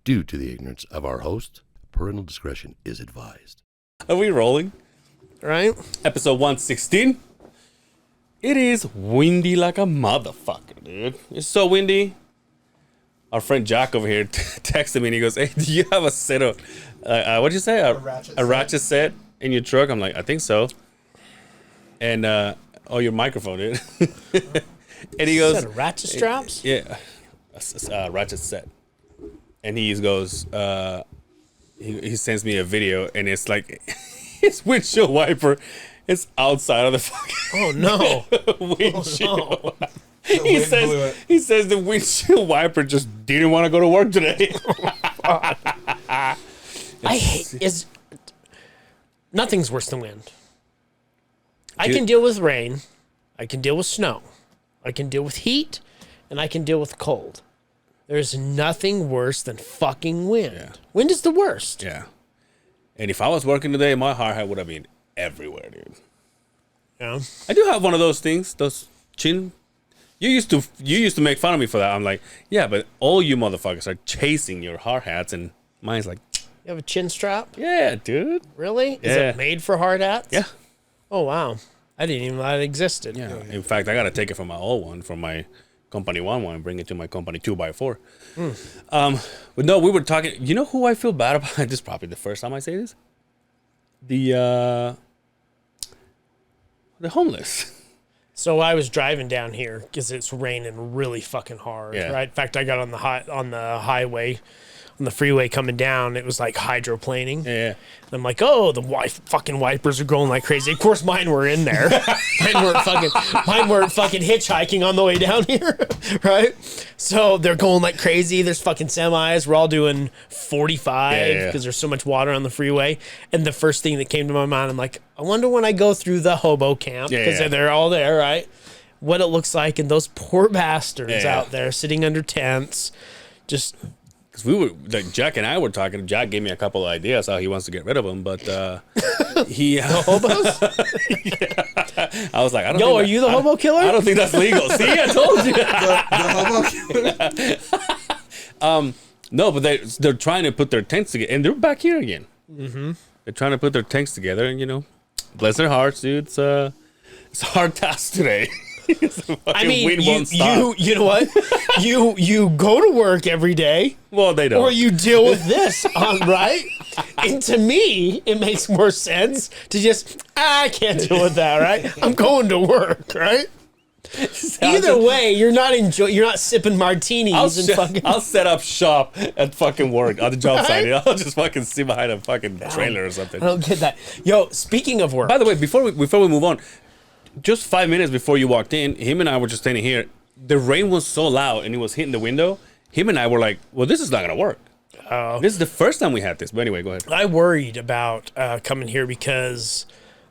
Due to the ignorance of our host, parental discretion is advised. Are we rolling? Right? Episode 116. It is windy like a motherfucker, dude. It's so windy. Our friend Jack over here texted me and he goes, "Hey, do you have a set of, what'd you say? A ratchet set in your truck?" I'm like, "I think so." And, your microphone, dude. And he goes, Set of ratchet straps? Yeah, a ratchet set. And he goes, he sends me a video, and it's like his windshield wiper is outside of the fucking Oh no! windshield. Oh, no. He says the windshield wiper just didn't want to go to work today. I hate nothing's worse than wind. I can deal with rain, I can deal with snow, I can deal with heat, and I can deal with cold. There's nothing worse than fucking wind. Yeah. Wind is the worst. Yeah. And if I was working today, my hard hat would have been everywhere, dude. Yeah. I do have one of those things, those chin. You used to make fun of me for that. I'm like, yeah, but all you motherfuckers are chasing your hard hats, and mine's like, you have a chin strap? Yeah, dude. Really? Yeah. Is it made for hard hats? Yeah. Oh wow. I didn't even know that existed. Yeah. In fact, I gotta take it from my old one, from my Company 1 and bring it to my Company 2x4. But no, we were talking. You know who I feel bad about? This is probably the first time I say this. The homeless. So I was driving down here because it's raining really fucking hard. Yeah. Right. In fact, I got on the highway, on the freeway coming down. It was like hydroplaning. Yeah. And I'm like, oh, the fucking wipers are going like crazy. Of course, mine were in there. mine weren't fucking hitchhiking on the way down here, right? So they're going like crazy. There's fucking semis. We're all doing 45 because there's so much water on the freeway. And the first thing that came to my mind, I'm like, I wonder when I go through the hobo camp, because they're all there, right? What it looks like, and those poor bastards out there sitting under tents, just. Because we were, like, Jack and I were talking. Jack gave me a couple of ideas how he wants to get rid of them, but he... The hobos? Yeah. I was like, I don't Yo, think are you the hobo killer? I don't think that's legal. See, I told you. The hobo killer? No, but they're trying to put their tents together, and they're back here again. Mm-hmm. They're trying to put their tents together, and, you know, bless their hearts, dude. It's a hard task today. I mean, you know what? you go to work every day. Well, they don't. Or you deal with this, right? And to me, it makes more sense to just, I can't deal with that, right? I'm going to work, right? Either way, you're not sipping martinis I'll set up shop at fucking work on the job site. I'll just fucking sit behind a fucking trailer or something. I don't get that. Yo, speaking of work. By the way, before we move on, just 5 minutes before you walked in, him and I were just standing here. The rain was so loud and it was hitting the window. Him and I were like, well, this is not going to work. This is the first time we had this. But anyway, go ahead. I worried about coming here because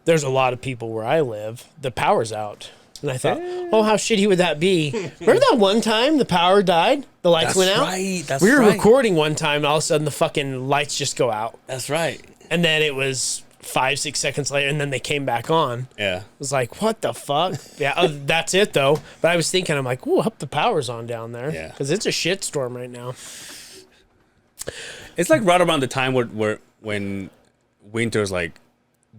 there's a lot of people where I live. The power's out. And I thought, oh, how shitty would that be? Remember that one time the power died? The lights went out? We were recording one time and all of a sudden the fucking lights just go out. That's right. And then it was 5-6 seconds later, and then they came back on. Yeah. It was like, what the fuck? Yeah, that's it, though. But I was thinking, I'm like, ooh, I hope the power's on down there. Yeah. Because it's a shitstorm right now. It's like right around the time when winter's like,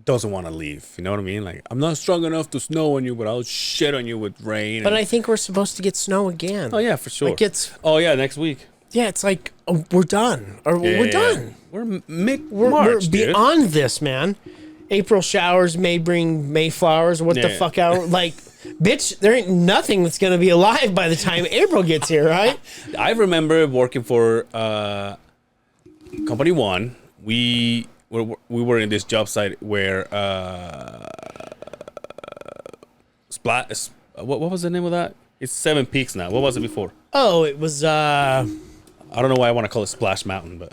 doesn't want to leave. You know what I mean? Like, I'm not strong enough to snow on you, but I'll shit on you with rain. But I think we're supposed to get snow again. Oh, yeah, for sure. Like next week. Yeah, it's like, oh, we're done. Or we're done. We're We're beyond this, man. April showers may bring Mayflowers. What the fuck out? Like, bitch, there ain't nothing that's going to be alive by the time April gets here, right? I remember working for Company 1. We were in this job site where what was the name of that? It's 7 Peaks now. What was it before? Oh, it was I don't know why I want to call it Splash Mountain, but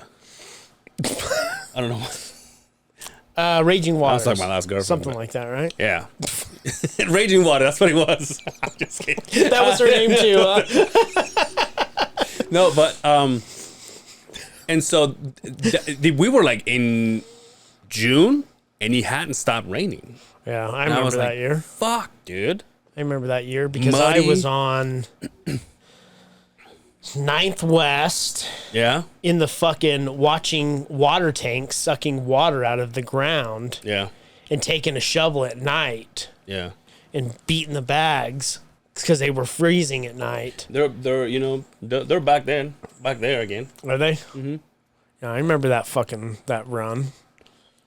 I don't know. Raging Water. That was like my last girlfriend. Something like that, right? Yeah. Raging Water, that's what it was. I'm just kidding. That was her name too. No, but and so we were like in June, and it hadn't stopped raining. Yeah, I remember that year. Fuck, dude. I remember that year because Muddy. I was on. 9th West Yeah. in the fucking watching water tanks sucking water out of the ground Yeah. and taking a shovel at night Yeah. and beating the bags because they were freezing at night. They're they're back there again. Are they? Mm-hmm. Yeah, I remember that run.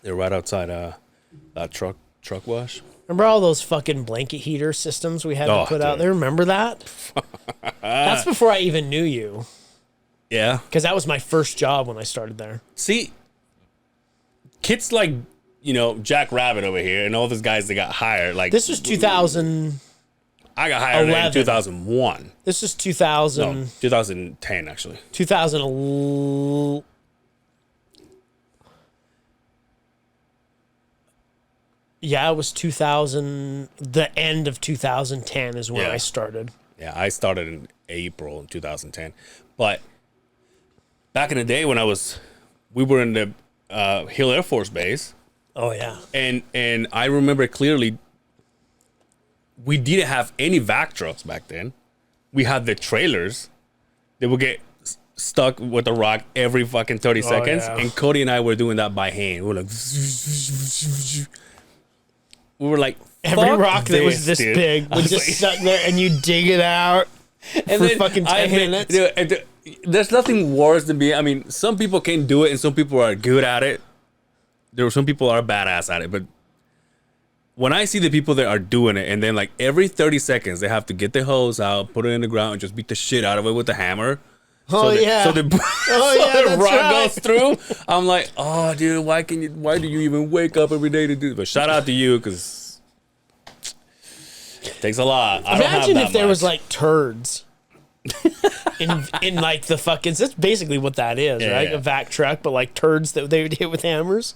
They're right outside that truck wash. Remember all those fucking blanket heater systems we had to put out dude. there? Remember that? That's before I even knew you. Yeah. Because that was my first job when I started there. See, kids like, Jack Rabbit over here and all those guys that got hired. Like This was 2000. I got hired in 11. 2001. This was 2000. No, 2010 actually. 2000. Yeah, it was 2000. The end of 2010 is when Yeah. I started. Yeah, I started in April in 2010. But back in the day when we were in the Hill Air Force Base. Oh yeah. And I remember clearly we didn't have any vac trucks back then. We had the trailers. They would get stuck with a rock every fucking 30 seconds. yeah. And Cody and I were doing that by hand. We were like, Every "Fuck rock that was this dude." big I would was just like- stuck there, and you dig it out and for then fucking 10 minutes. There's nothing worse than being. I mean, some people can do it, and some people are good at it. There are some people are badass at it, but when I see the people that are doing it, and then like every 30 seconds they have to get the hose out, put it in the ground, and just beat the shit out of it with the hammer. Oh, yeah. So the, yeah, that's rock right. goes through. I'm like, oh, dude, why do you even wake up every day to do this? But shout out to you, because it takes a lot. I don't have Imagine that if there was much. like turds in like the fucking. That's basically what that is, Yeah, right? yeah. A vac truck, but like turds that they would hit with hammers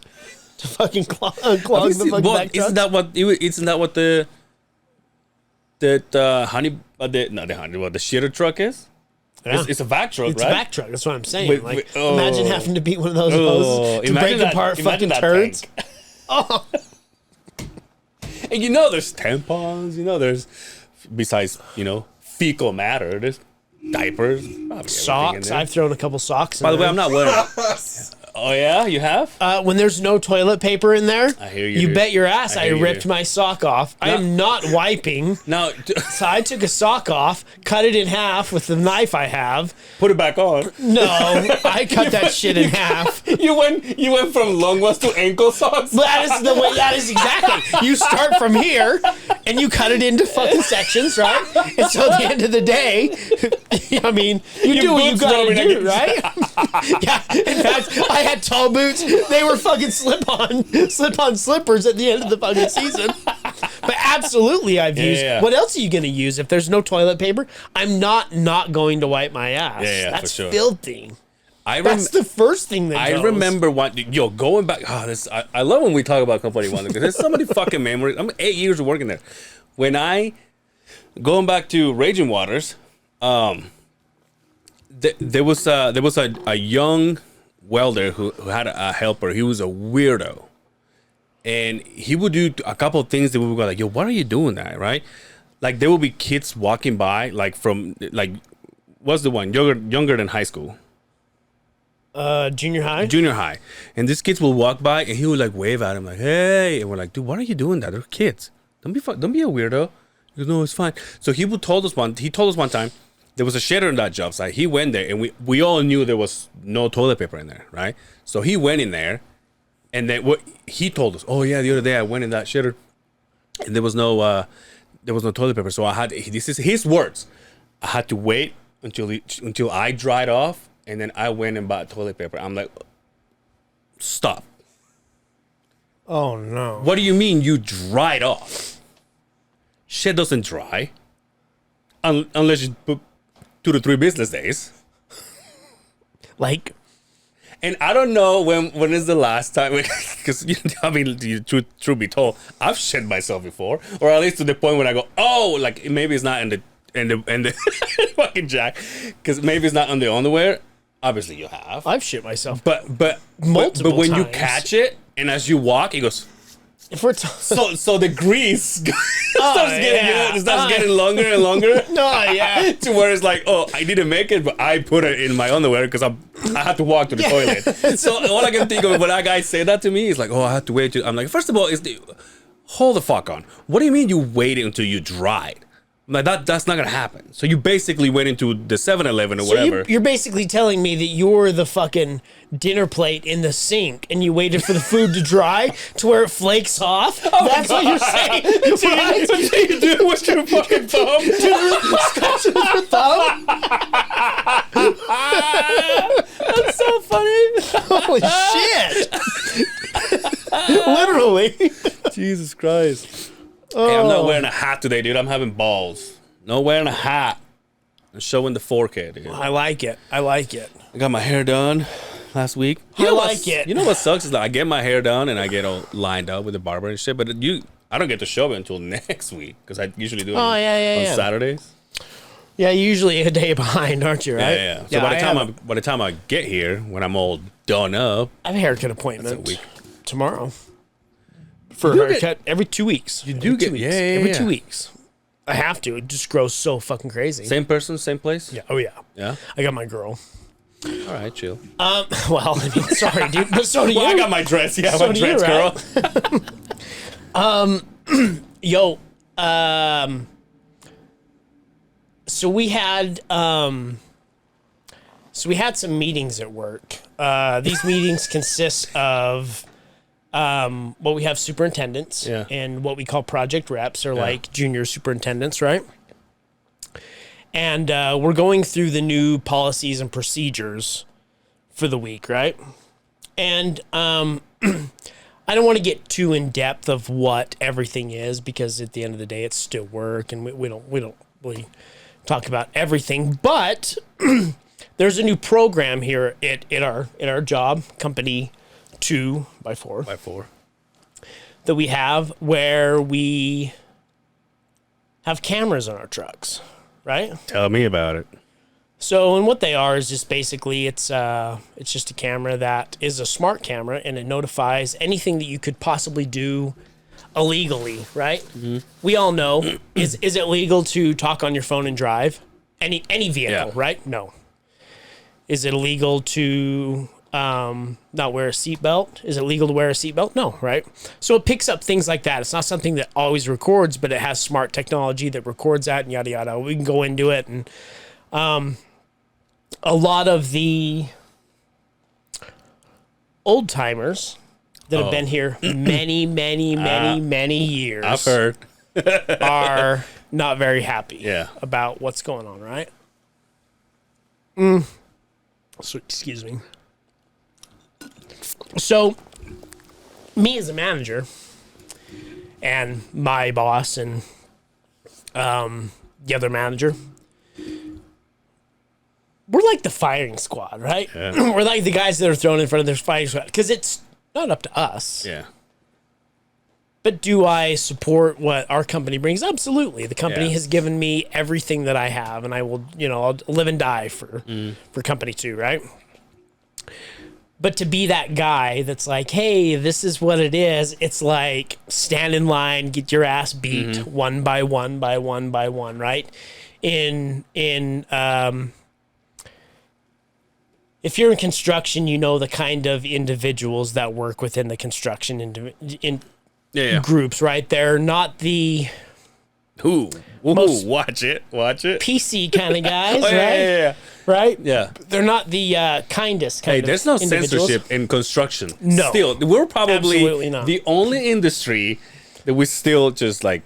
to fucking clog the fucking Well, vac truck. isn't that what the shitter truck is? Yeah. It's a vac truck, It's right? a vac truck. That's what I'm saying. Wait, like, wait, oh. imagine having to beat one of those hoses to break apart fucking turds. Oh. And there's tampons. There's besides fecal matter. There's diapers, probably everything in Socks. there. I've thrown a couple socks in By the way, there. I'm not wearing. Oh yeah, you have? When there's no toilet paper in there, I hear you, you dude. bet your ass I I hear you, ripped dude. my sock off. I am not wiping. Now, So I took a sock off, cut it in half with the knife I have. put it back on. No, I cut that shit in half. You went from long ones to ankle socks. That is the way. That is exactly. You start from here, and you cut it into fucking sections, right? And so at the end of the day, I mean, you do what you boots gotta rubbing do, against- right? Yeah. In fact, I had tall boots. They were fucking slip-on slippers at the end of the fucking season. But absolutely, I've used. yeah. What else are you gonna use if there's no toilet paper? I'm not going to wipe my ass. Yeah, That's for sure. filthy. I That's the first thing that I goes. remember going back. I love when we talk about Company One because there's so many fucking memories. I'm 8 years of working there. When going back to Raging Waters, there was a young welder who had a helper. He was a weirdo, and he would do a couple of things that we would go like, "Yo, what are you doing that?" Right? Like there will be kids walking by, like from like, what's the one younger than high school? Junior high. Junior high, and these kids will walk by and he would like wave at him like, "Hey," and we're like, "Dude, what are you doing that? They're kids. Don't be a weirdo." He goes, "No, it's fine." So he told us one time there was a shitter in that job site. He went there and we all knew there was no toilet paper in there, right? So he went in there, and then what he told us, "Oh yeah, the other day I went in that shitter and there was no toilet paper." So this is his words. I had to wait until I dried off. And then I went and bought toilet paper. I'm like, stop. Oh no. What do you mean you dried off? Shit doesn't dry. Unless you put 2 to 3 business days. Like, And I don't know when is the last time, because truth be told, I've shit myself before, or at least to the point when I go, oh, like maybe it's not in the fucking jack, because maybe it's not on the underwear. Obviously, you have. I've shit myself. But Multiple when you times. catch it, and as you walk, it goes. if we're So the grease starts getting longer and longer. No, yeah. To where it's like, oh, I didn't make it, but I put it in my underwear because I had to walk to the toilet. So all I can think of when that guy said that to me is like, oh, I have to wait. I'm like, first of all, hold the fuck on. What do you mean you waited until you dried? Like that's not gonna happen. So you basically went into the 7-Eleven or whatever. You're basically telling me that you're the fucking dinner plate in the sink and you waited for the food to dry to where it flakes off? That's what you're saying. Right? So you do it with your fucking thumb. Scratch it with your thumb? That's so funny. Holy shit. Literally. Jesus Christ. Hey, I'm not wearing a hat today, dude. I'm having balls. No wearing a hat. I'm showing the 4K, dude. I like it. I like it. I got my hair done last week. I like it. You know what sucks is that I get my hair done and I get all lined up with the barber and shit, but I don't get to show it until next week because I usually do it on Saturdays. Yeah, usually a day behind, aren't you? Right? Yeah. So by the time I get here, when I'm all done up, I have a haircut appointment that's a week. tomorrow. For a haircut every 2 weeks. You do get every 2 weeks. I have to. It just grows so fucking crazy. Same person, same place? Yeah. Oh yeah. Yeah. I got my girl. All right, chill. Well, I mean, sorry, dude. But so do you. I got my dress. Yeah, So my do you, dress, right? girl. Yo. So we had some meetings at work. These meetings consist of what we have superintendents and what we call project reps or like junior superintendents, right? And we're going through the new policies and procedures for the week, right? And I don't want to get too in depth of what everything is because at the end of the day, it's still work, and we don't really talk about everything. But there's a new program here at our job company 2x4 that we have where we have cameras on our trucks, right? Tell me about it. So, and what they are is just basically it's just a camera that is a smart camera and it notifies anything that you could possibly do illegally, right? Mm-hmm. We all know is it legal to talk on your phone and drive any vehicle, right? No. Is it illegal to not wear a seatbelt? Is it legal to wear a seatbelt? No, right? So it picks up things like that. It's not something that always records, but it has smart technology that records that and yada yada. We can go into it, and a lot of the old timers that have been here many years, I've heard, are not very happy about what's going on, right? So, excuse me. So, me as a manager and my boss and the other manager, we're like the firing squad, right? Yeah. We're like the guys that are thrown in front of their firing squad because it's not up to us. Yeah. But do I support what our company brings? Absolutely. The company has given me everything that I have, and I will, I'll live and die for company 2, right? But to be that guy that's like, hey, this is what it is. It's like stand in line, get your ass beat one by one, right? If you're in construction, you know the kind of individuals that work within the construction groups, right? They're not the most watch it PC kind of guys, right? Yeah. Right? Yeah. They're not the kindest kind of there's no individuals. censorship in construction. No. Still, we're probably Absolutely not. the only industry that we still just like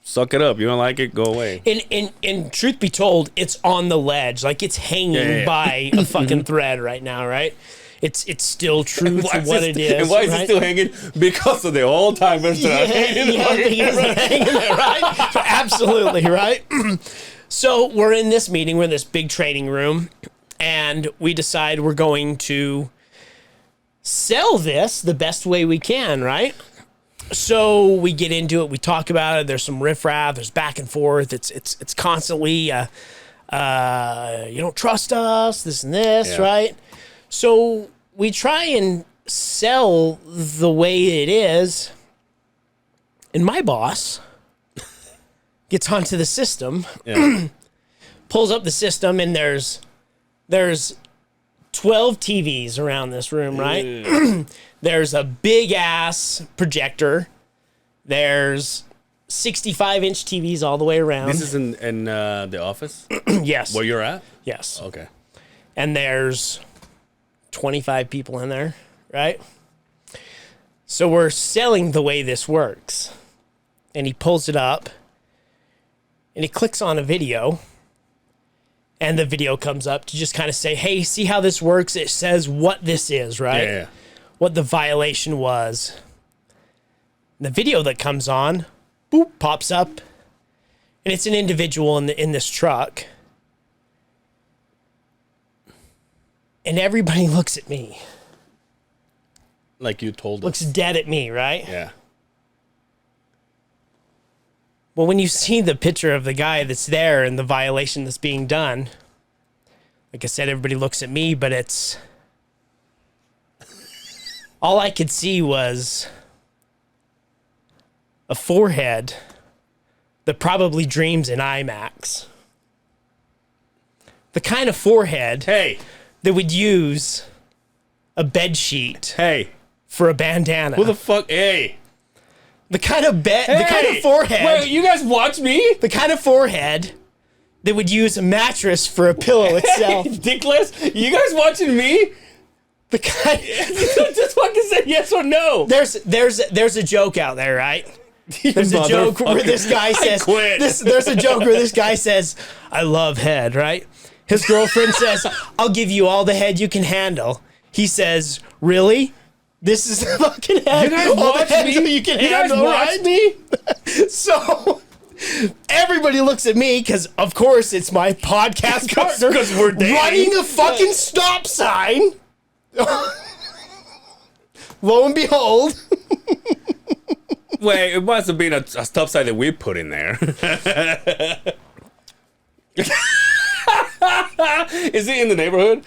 suck it up. You don't like it, go away. And truth be told, it's on the ledge. Like it's hanging by a fucking thread right now, right? It's still true to what it is. And why is it still hanging? Because of the old timers that are hanging there, right? So absolutely, right? So we're in this meeting, we're in this big training room, and we decide we're going to sell this the best way we can, right? So we get into it, we talk about it, there's some riffraff, there's back and forth, it's constantly, you don't trust us, this and this, right? So we try and sell the way it is, And my boss gets onto the system, Yeah. pulls up the system, and there's 12 TVs around this room, right? There's a big ass projector. There's 65-inch TVs all the way around. This is in the office Yes. where you're at? Yes. Okay. And there's 25 people in there, right? So we're selling the way this works. And he pulls it up and he clicks on a video. And the video comes up to just kind of say, hey, see how this works? It says what this is, right? Yeah. What the violation was. The video that comes on, boop, pops up. And it's an individual in this truck. And everybody looks at me. Like you told Looks us. dead at me, right? Yeah. Well, when you see the picture of the guy that's there and the violation that's being done, like I said, everybody looks at me, but it's... all I could see was a forehead that probably dreams in IMAX. The kind of forehead Hey. that would use a bed sheet Hey. for a bandana. Who the fuck? Hey. the kind of the kind of Hey! forehead, Wait, you guys watch me? the kind of forehead that would use a mattress for a pillow itself. Dickless? You guys watching me? The kind. Just fucking say yes or no. There's a joke out there, right? There's a joke where this guy says, quit. there's a joke where this guy says, I love head, right? His girlfriend says, I'll give you all the head you can handle. He says, really? This is the fucking head. You guys all the watch head me? you can You guys handle, watch right? me? So everybody looks at me because, of course, it's my podcast partner 'cause we're dating. running a fucking stop sign. Lo and behold, Wait, it must have been a stop sign that we put in there. Is he in the neighborhood?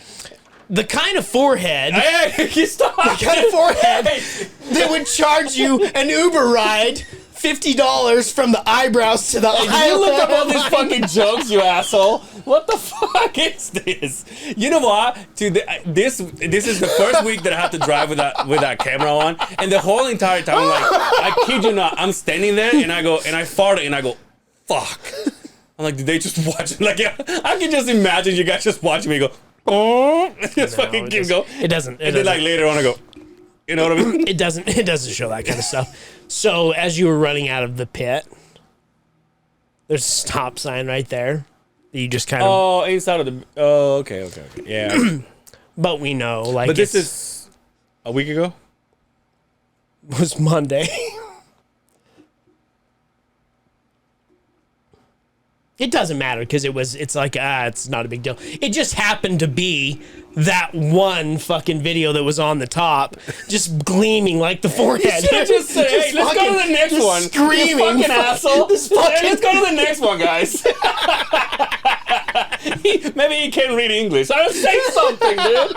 the kind of forehead, Hey, you stop. kind of forehead that would charge you an Uber ride $50 from the eyebrows to the eye. You look up all these fucking jokes, you asshole. What the fuck is this? You know what? Dude, this is the first week that I have to drive with that camera on, and the whole entire time, I'm like, I kid you not, I'm standing there and I fart and I go, fuck. I'm like, did they just watch it? Like, yeah, I can just imagine you guys just watching me go, oh, just fucking keep going. It doesn't. And then like later on, I go, you know what I mean? It doesn't show that kind of stuff. So as you were running out of the pit, there's a stop sign right there that you just kind of. Oh, inside of the. Oh, okay, yeah. But we know, like, But this is a week ago. was Monday. It doesn't matter because it's like, it's not a big deal. It just happened to be that one fucking video that was on the top, just gleaming like the forehead. Just say, hey, let's go to the next just one. Screaming, You fucking asshole. This Hey, fucking, let's go to the next one, guys. Maybe he can't read English. I don't say something, dude.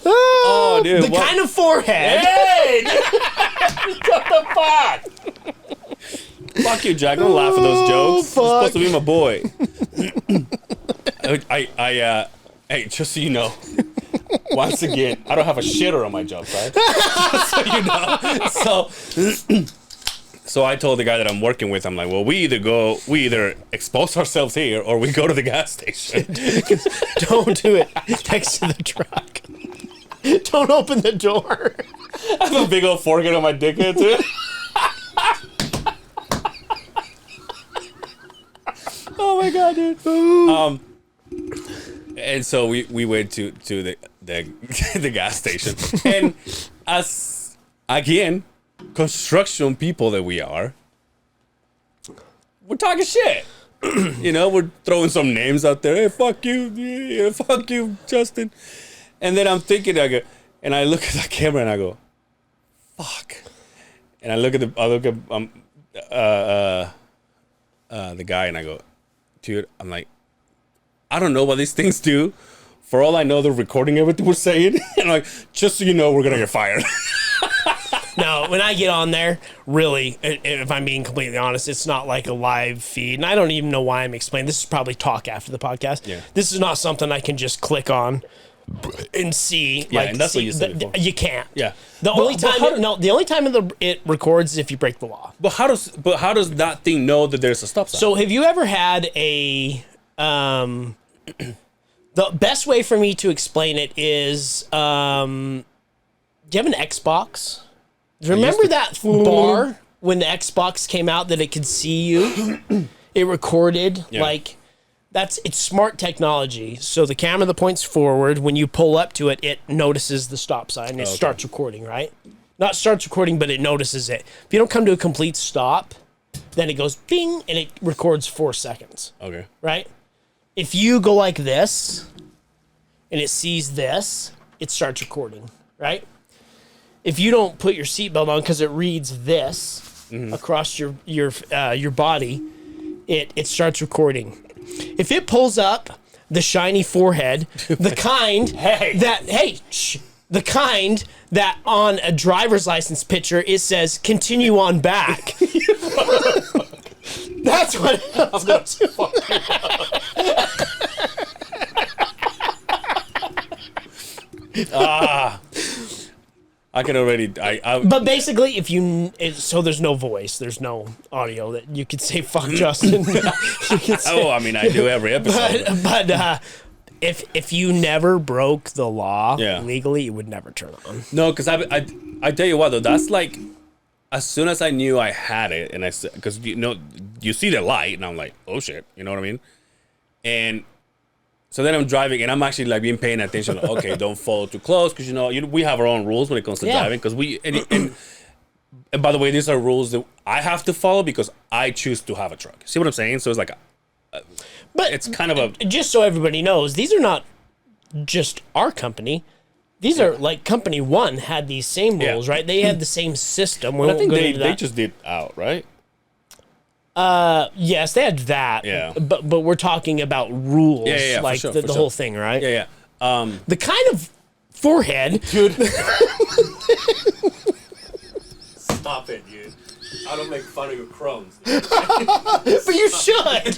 Oh, dude. the kind of forehead. Hey! What the fuck? Fuck you, Jack. Don't laugh at those jokes. You're supposed to be my boy. Hey, just so you know, once again, I don't have a shitter on my jokes, right? Just so you know. So I told the guy that I'm working with, I'm like, well, we either expose ourselves here or we go to the gas station. Don't do it next to the truck. Don't open the door. I have a big old forehead on my dickhead, too. Oh my god, dude. And so we went to the the gas station, and as again, construction people that we are, we're talking shit. You know, we're throwing some names out there. Hey, fuck you, yeah, fuck you, Justin. And then I'm thinking, I look at that camera and I go, fuck. And I look at the guy and I go, dude, I'm like, I don't know what these things do. For all I know, they're recording everything we're saying. And I'm like, just so you know, we're gonna get fired. No, when I get on there, really, if I'm being completely honest, it's not like a live feed. And I don't even know why I'm explaining. This is probably talk after the podcast. Yeah. This is not something I can just click on and see. Yeah, and that's what you said before. You can't. Yeah. The only time it records is if you break the law. But how does that thing know that there's a stop sign? So have you ever had a the best way for me to explain it is do you have an Xbox? Remember that bar when the Xbox came out that it could see you? It recorded like it's smart technology. So the camera that points forward, when you pull up to it, it notices the stop sign and it starts recording, right? Not starts recording, but it notices it. If you don't come to a complete stop, then it goes bing and it records 4 seconds. Okay. Right? If you go like this and it sees this, it starts recording, right? If you don't put your seatbelt on because it reads this across your body, it starts recording. If it pulls up the shiny forehead, the kind the kind that on a driver's license picture it says continue on back. That's what I'm going to fucking I can already. But basically, so there's no voice, there's no audio that you could say "fuck Justin." I mean, I do every episode. But if you never broke the law Yeah. legally, it would never turn on. No, because I tell you what though, that's like, as soon as I knew I had it, and because you see the light, and I'm like, oh shit, you know what I mean, and. So then I'm driving, and I'm actually like being paying attention. Like, okay, don't follow too close, because we have our own rules when it comes to driving. Because and by the way, these are rules that I have to follow because I choose to have a truck. See what I'm saying? So it's like, but it's kind of a just so everybody knows, these are not just our company. These are like Company One had these same rules, right? They had the same system. I think they just did out, right? Yes, they had that. Yeah. But we're talking about rules, Yeah, like for the sure. whole thing, right? Yeah. The kind of forehead, Dude. Stop it, dude. I don't make fun of your crumbs. but you should.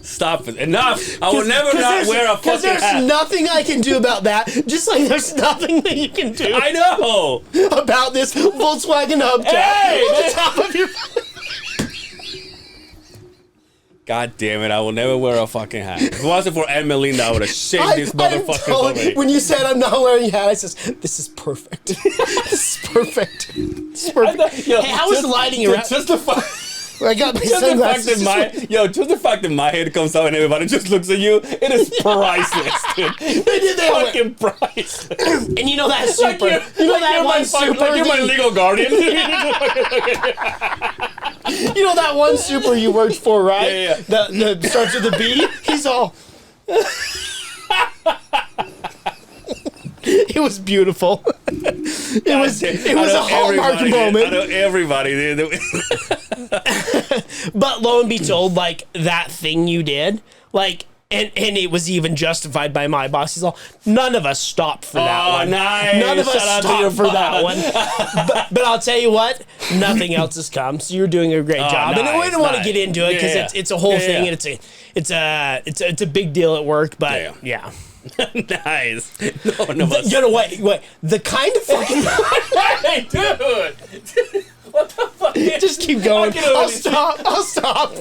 Stop it. Enough. I will never not wear a fucking Because there's hat. nothing I can do about that. Just like there's nothing that you can do I know. about this Volkswagen hubcap Hey, on the top of your. God damn it, I will never wear a fucking hat. If it wasn't for Aunt Melinda, I would have shaved these motherfuckers already. When you said I'm not wearing a hat, I says, this is perfect. This is perfect. This is perfect. Hey, how was the lighting around? Just the fact I got my sunglasses. just the fact that my head comes out and everybody just looks at you, it is priceless, dude. They all went- Fucking priceless. And you know that super. You know that one super. You're my legal guardian. You know that one super you worked for, right? Yeah. That starts with a B. He's all. It was beautiful. It was a hallmark moment. I know everybody. Dude. But lo and be told, like that thing you did, like. And it was even justified by my boss. He's all, none of us stopped for that one. Nice. None of us Shout out to your stopped for that one. But I'll tell you what, nothing else has come. So you're doing a great job. And we don't want to get into it because it's a whole thing, and it's a big deal at work. But yeah. Nice. None of us. You know, wait. The kind of fucking. Hey, dude. What the fuck? Just keep going. I'll stop.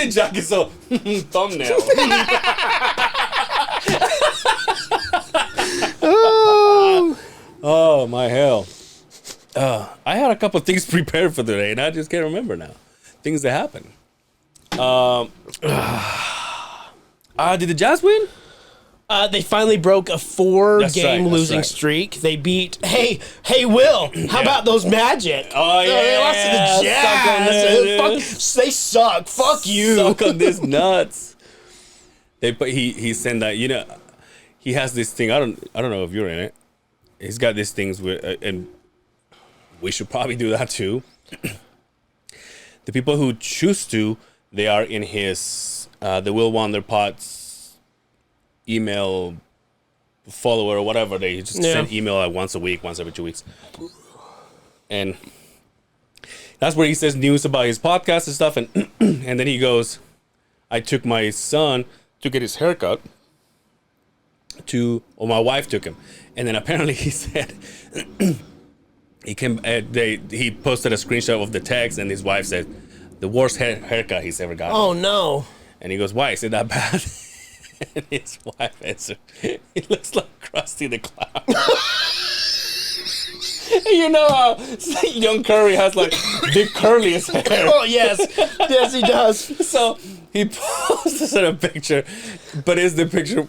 Jack is so thumbnail. Oh my hell. I had a couple things prepared for today and I just can't remember now. Things that happened. Did the Jazz win? They finally broke a 4-game losing streak. They beat. Hey, Will. How about those Magic? Oh yeah, they lost to the Jazz. They suck. Fuck you. Suck on this nuts. He sent that. You know, he has this thing. I don't know if you're in it. He's got these things with, and we should probably do that too. The people who choose to, they are in his the Will Wonder Potts email follower or whatever. They just send email like once a week, once every 2 weeks. And that's where he says news about his podcast and stuff. And and then he goes, I took my son to get his haircut my wife took him. And then apparently he said, he posted a screenshot of the text and his wife said, the worst haircut he's ever gotten. Oh, no. And he goes, why? Is it that bad? And his wife answered, it looks like Krusty the Clown. You know how young Curry has like the curliest hair. Oh, yes. Yes, he does. So he posted a picture, but it's the picture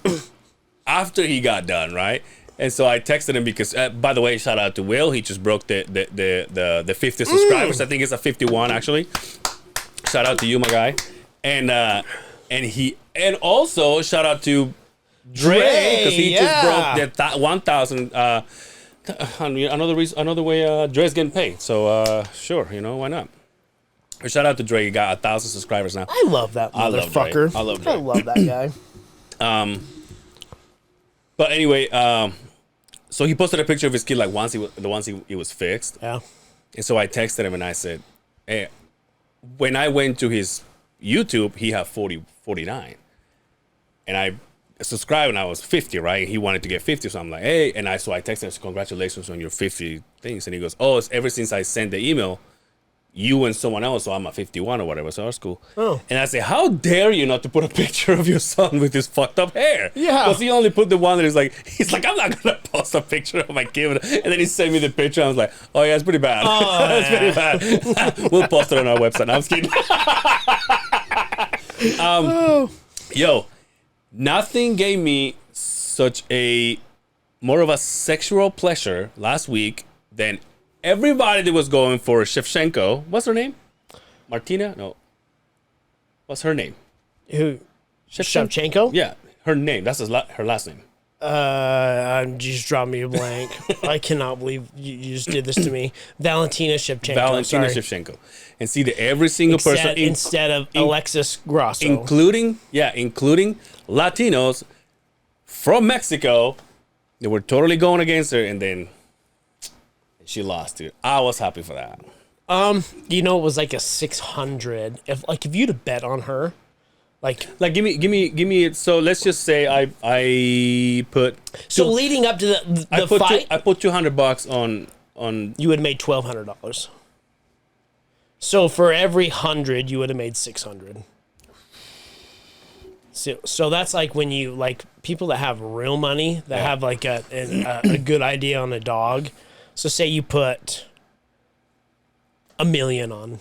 after he got done, right? And so I texted him because, by the way, shout out to Will. He just broke the 50 subscribers. I think it's a 51 actually. Shout out to you, my guy. And also shout out to Dre because he just broke the 1,000. Another way Dre's getting paid. So sure, why not? Shout out to Dre. He got 1,000 subscribers now. I love that motherfucker. I love Dre. I love that guy. But anyway, so he posted a picture of his kid like once he was fixed. Yeah. And so I texted him and I said, hey, when I went to his YouTube, he had 49. And I subscribed when I was 50, right? He wanted to get 50, so I'm like, hey. And so I texted him, congratulations on your 50 things. And he goes, oh, it's ever since I sent the email, you and someone else, so I'm a 51 or whatever, so that's cool. Oh. And I say, how dare you not to put a picture of your son with his fucked up hair? Yeah. Because he only put the one that is like, he's like, I'm not going to post a picture of my kid. And then he sent me the picture, and I was like, oh yeah, it's pretty bad. Oh, it's pretty bad. We'll post it on our website. No, I'm just kidding. Yo, nothing gave me such more of a sexual pleasure last week than everybody that was going for Shevchenko. What's her name? Martina? No. What's her name? Who? Shevchenko? Yeah, her name. That's her last name. I'm just drawing me a blank. I cannot believe you just did this to me. Valentina Shevchenko. And see that every single person instead of Alexis Grasso, including Latinos from Mexico, they were totally going against her, and then she lost, dude. I was happy for that. It was like a 600. If you'd have bet on her, like give me. So let's just say I put. So leading up to the fight, I put $200 on. You would have made $1,200. So for every 100, you would have made 600. So that's like when you people that have real money that have like a good idea on a dog. So say you put $1 million on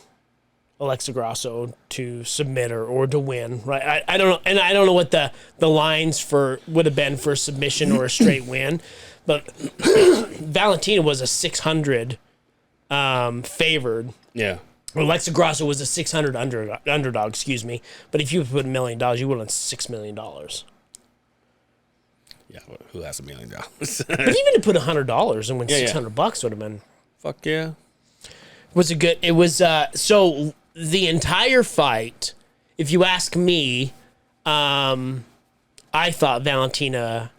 Alexa Grasso to submit her or to win, right? I don't know, and I don't know what the lines would have been for submission or a straight win, but Valentina was a 600 favored. Yeah. Alexa Grasso was a 600 underdog, excuse me. But if you put $1 million, you would have $6 million. Yeah, well, who has $1 million? But even to put $100 and win $600 would have been. Fuck yeah. Was it good? It was so the entire fight. If you ask me, I thought Valentina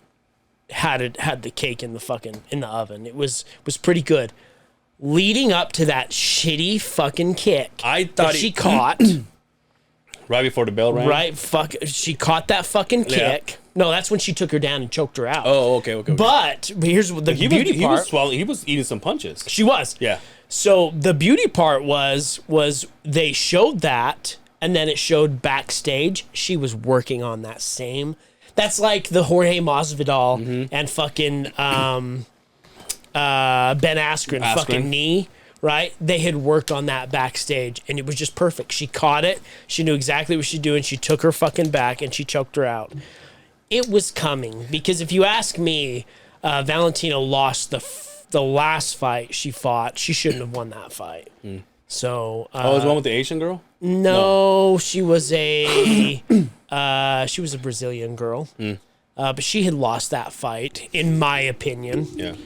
had the cake in the oven. It was pretty good. Leading up to that shitty fucking kick, I thought she caught right before the bell rang. Right, she caught that fucking kick. Yeah. No, that's when she took her down and choked her out. Oh, okay. But here's the beauty part. He was eating some punches. She was. Yeah. So the beauty part was they showed that, and then it showed backstage she was working on that same. That's like the Jorge Masvidal and fucking Ben Askren fucking knee, right? They had worked on that backstage, and it was just perfect. She caught it. She knew exactly what she was doing. She took her fucking back, and she choked her out. It was coming, because if you ask me, Valentina lost the last fight she fought. She shouldn't have won that fight. So it was the one with the Asian girl? No, she was a Brazilian girl. But she had lost that fight, in my opinion. Yeah.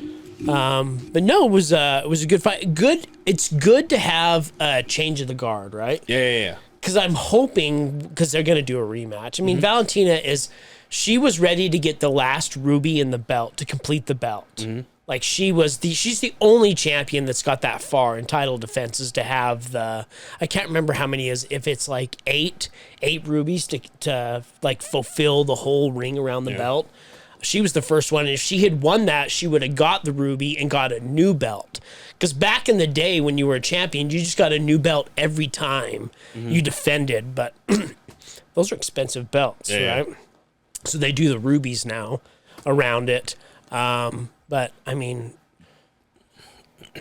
But no, it was a good fight. Good. It's good to have a change of the guard, right? Yeah. Because I'm hoping, because they're gonna do a rematch. I mean, Valentina she was ready to get the last ruby in the belt to complete the belt. Like she's the only champion that's got that far in title defenses to have I can't remember how many is, if it's like eight rubies to like fulfill the whole ring around the belt. She was the first one. And if she had won that, she would have got the ruby and got a new belt. Because back in the day when you were a champion, you just got a new belt every time you defended. But those are expensive belts, right? So they do the rubies now around it. But I mean,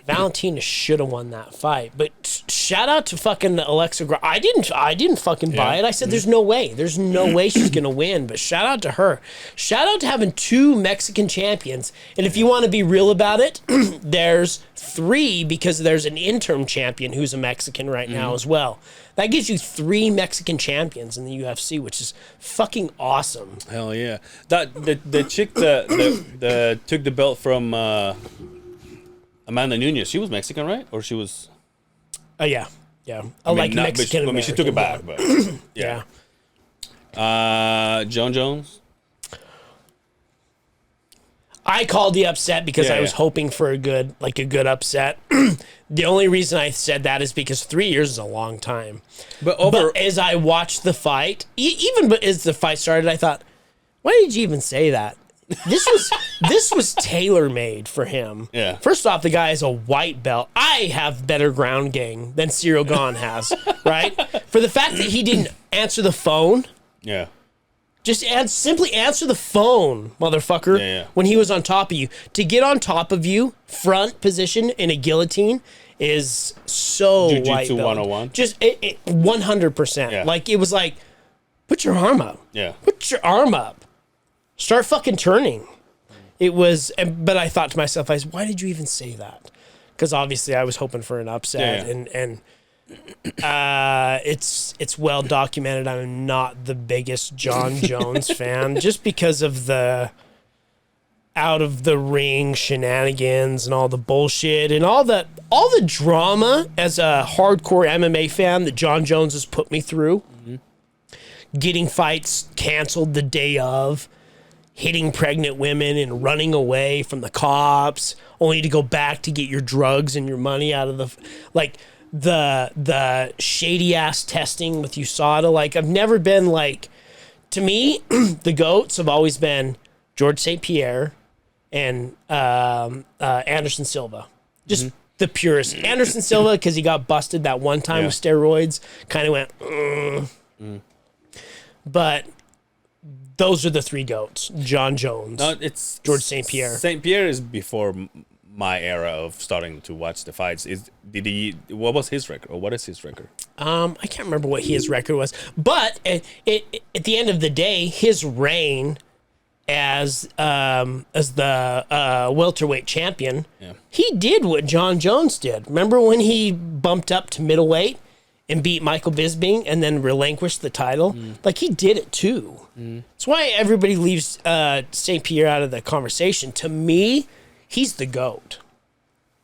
Valentina should have won that fight. But shout out to fucking Alexa. I didn't fucking buy it. I said, there's no way. There's no way she's gonna win. But shout out to her. Shout out to having 2 Mexican champions. And if you want to be real about it, there's 3 because there's an interim champion who's a Mexican right now as well. That gives you 3 Mexican champions in the UFC, which is fucking awesome. Hell yeah! That the chick that took the belt from Amanda Nunes, she was Mexican, right? Or she was? Oh yeah. Like Mexican. I mean, she took it back, but yeah. John Jones. I called the upset because I was hoping for a good upset. The only reason I said that is because 3 years is a long time. But as I watched the fight, even as the fight started, I thought, why did you even say that? This was tailor made for him. Yeah. First off, the guy is a white belt. I have better ground game than Cyril Gahn has, right? For the fact that he didn't answer the phone. Yeah. Just simply answer the phone, motherfucker, when he was on top of you. To get on top of you, front position in a guillotine is so Jiu-Jitsu white belt. 101. Just 100%. Yeah. Like, it was like, put your arm up. Yeah. Put your arm up. Start fucking turning. It was, but I thought to myself, why did you even say that? Because obviously I was hoping for an upset, and it's well documented. I'm not the biggest John Jones fan, just because of the out of the ring shenanigans and all the bullshit and all the drama as a hardcore MMA fan that John Jones has put me through. Getting fights canceled the day of, hitting pregnant women and running away from the cops, only to go back to get your drugs and your money out of the shady ass testing with USADA. Like, I've never been like, to me, the GOATs have always been George St. Pierre and Anderson Silva. Just the purest. Anderson Silva, because he got busted that one time with steroids, kind of went, But those are the 3 GOATs. John Jones. No, it's George St. Pierre. St. Pierre is before my era of starting to watch the fights. What was his record, or what is his record? I can't remember what his record was, but at the end of the day, his reign as the welterweight champion, he did what John Jones did. Remember when he bumped up to middleweight and beat Michael Bisping and then relinquished the title? Like, he did it too. That's why everybody leaves St. Pierre out of the conversation. To me, he's the GOAT.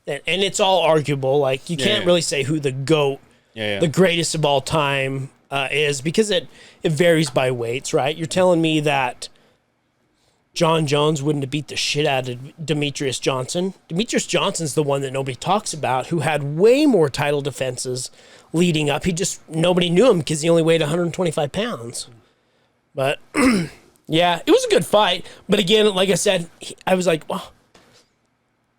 And it's all arguable. Like, you can't really say who the GOAT, the greatest of all time is, because it varies by weights, right? You're telling me that John Jones wouldn't have beat the shit out of Demetrius Johnson. Demetrius Johnson's the one that nobody talks about, who had way more title defenses leading up. Nobody knew him because he only weighed 125 pounds. But, yeah, it was a good fight. But again, like I said, I was like, well,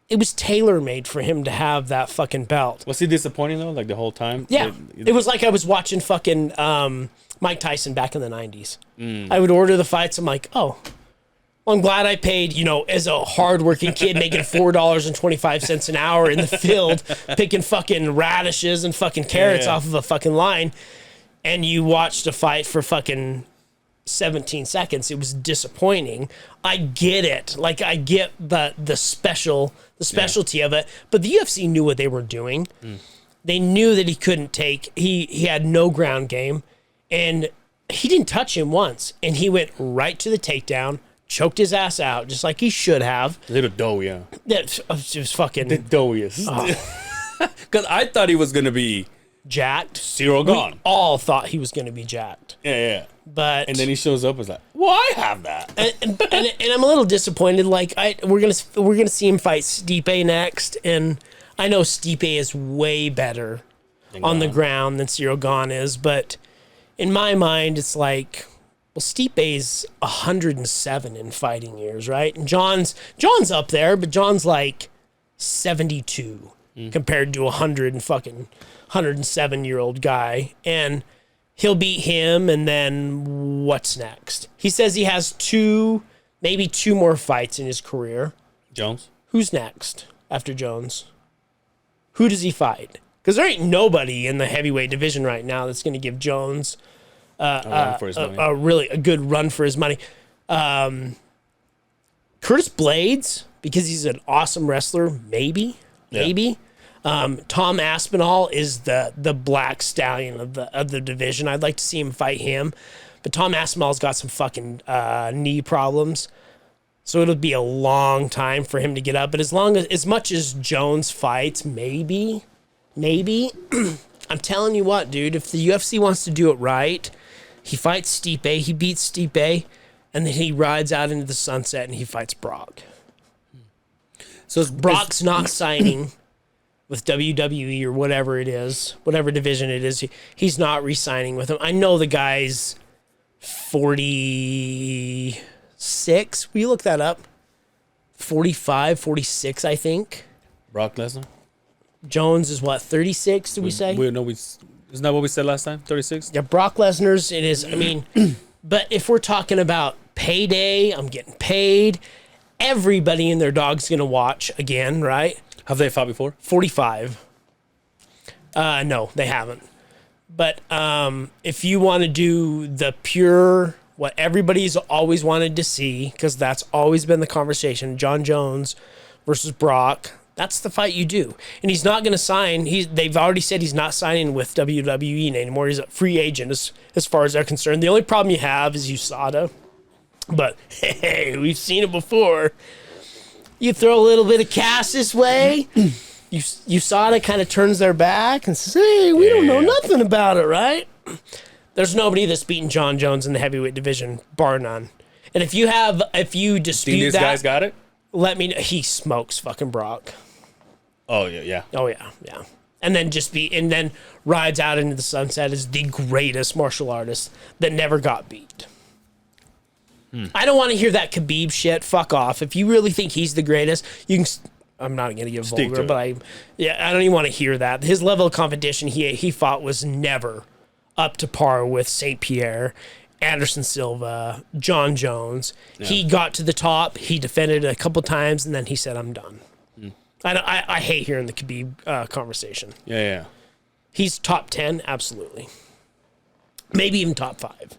it was tailor-made for him to have that fucking belt. Was he disappointing, though, like the whole time? Yeah. It was like I was watching fucking Mike Tyson back in the 90s. I would order the fights. I'm like, oh, well, I'm glad I paid, as a hardworking kid making $4.25 an hour in the field, picking fucking radishes and fucking carrots off of a fucking line, and you watched a fight for fucking 17 seconds. It was disappointing. I get it. Like, I get the specialty of it, but the UFC knew what they were doing. They knew that he couldn't take, he had no ground game, and he didn't touch him once, and he went right to the takedown, choked his ass out, just like he should have. A little dough, yeah. It was fucking... The doughiest. Because I thought he was going to be jacked. Zero gone. We all thought he was going to be jacked. Yeah. But And then he shows up and is like, well, I have that. and I'm a little disappointed. Like we're gonna see him fight Stipe next, and I know Stipe is way better on the ground than Cyril Gane is, but in my mind, it's like, well, Stipe's 107 in fighting years, right? And John's up there, but John's like 72 compared to 107-year-old guy, and he'll beat him, and then what's next? He says he has maybe two more fights in his career. Jones? Who's next after Jones? Who does he fight? Because there ain't nobody in the heavyweight division right now that's going to give Jones a good run for his money. Curtis Blades, because he's an awesome wrestler, maybe. Tom Aspinall is the black stallion of the division. I'd like to see him fight him, but Tom Aspinall's got some fucking knee problems, so it'll be a long time for him to get up. But as much as Jones fights, maybe, I'm telling you what, dude. If the UFC wants to do it right, he fights Stipe, he beats Stipe, and then he rides out into the sunset and he fights Brock. So Brock's not signing with WWE or whatever it is, whatever division it is. He's not re-signing with him. I know the guy's 46. Will you look that up? 45, 46, I think. Brock Lesnar? Jones is what, 36, did we say? Isn't that what we said last time? 36? Yeah, Brock Lesnar's, it is, I mean, but if we're talking about payday, I'm getting paid, everybody and their dog's going to watch again, right? Have they fought before? 45. No, they haven't. But if you want to do the pure, what everybody's always wanted to see, because that's always been the conversation, John Jones versus Brock, that's the fight you do. And he's not going to sign. They've already said he's not signing with WWE anymore. He's a free agent as far as they're concerned. The only problem you have is USADA. But, hey, we've seen it before. You throw a little bit of cash this way, USADA kind of turns their back and says, hey, we don't know nothing about it, right? There's nobody that's beaten John Jones in the heavyweight division, bar none. And if you dispute Think these that, guys got it? let me know. He smokes fucking Brock. Oh, yeah. Oh, yeah. And then rides out into the sunset as the greatest martial artist that never got beat. I don't want to hear that Khabib shit. Fuck off. If you really think he's the greatest, you can. I'm not going to get vulgar, but I don't even want to hear that. His level of competition he fought was never up to par with St. Pierre, Anderson Silva, John Jones. Yeah. He got to the top. He defended a couple times, and then he said, "I'm done." I hate hearing the Khabib conversation. Yeah. He's top 10, absolutely. Maybe even top 5,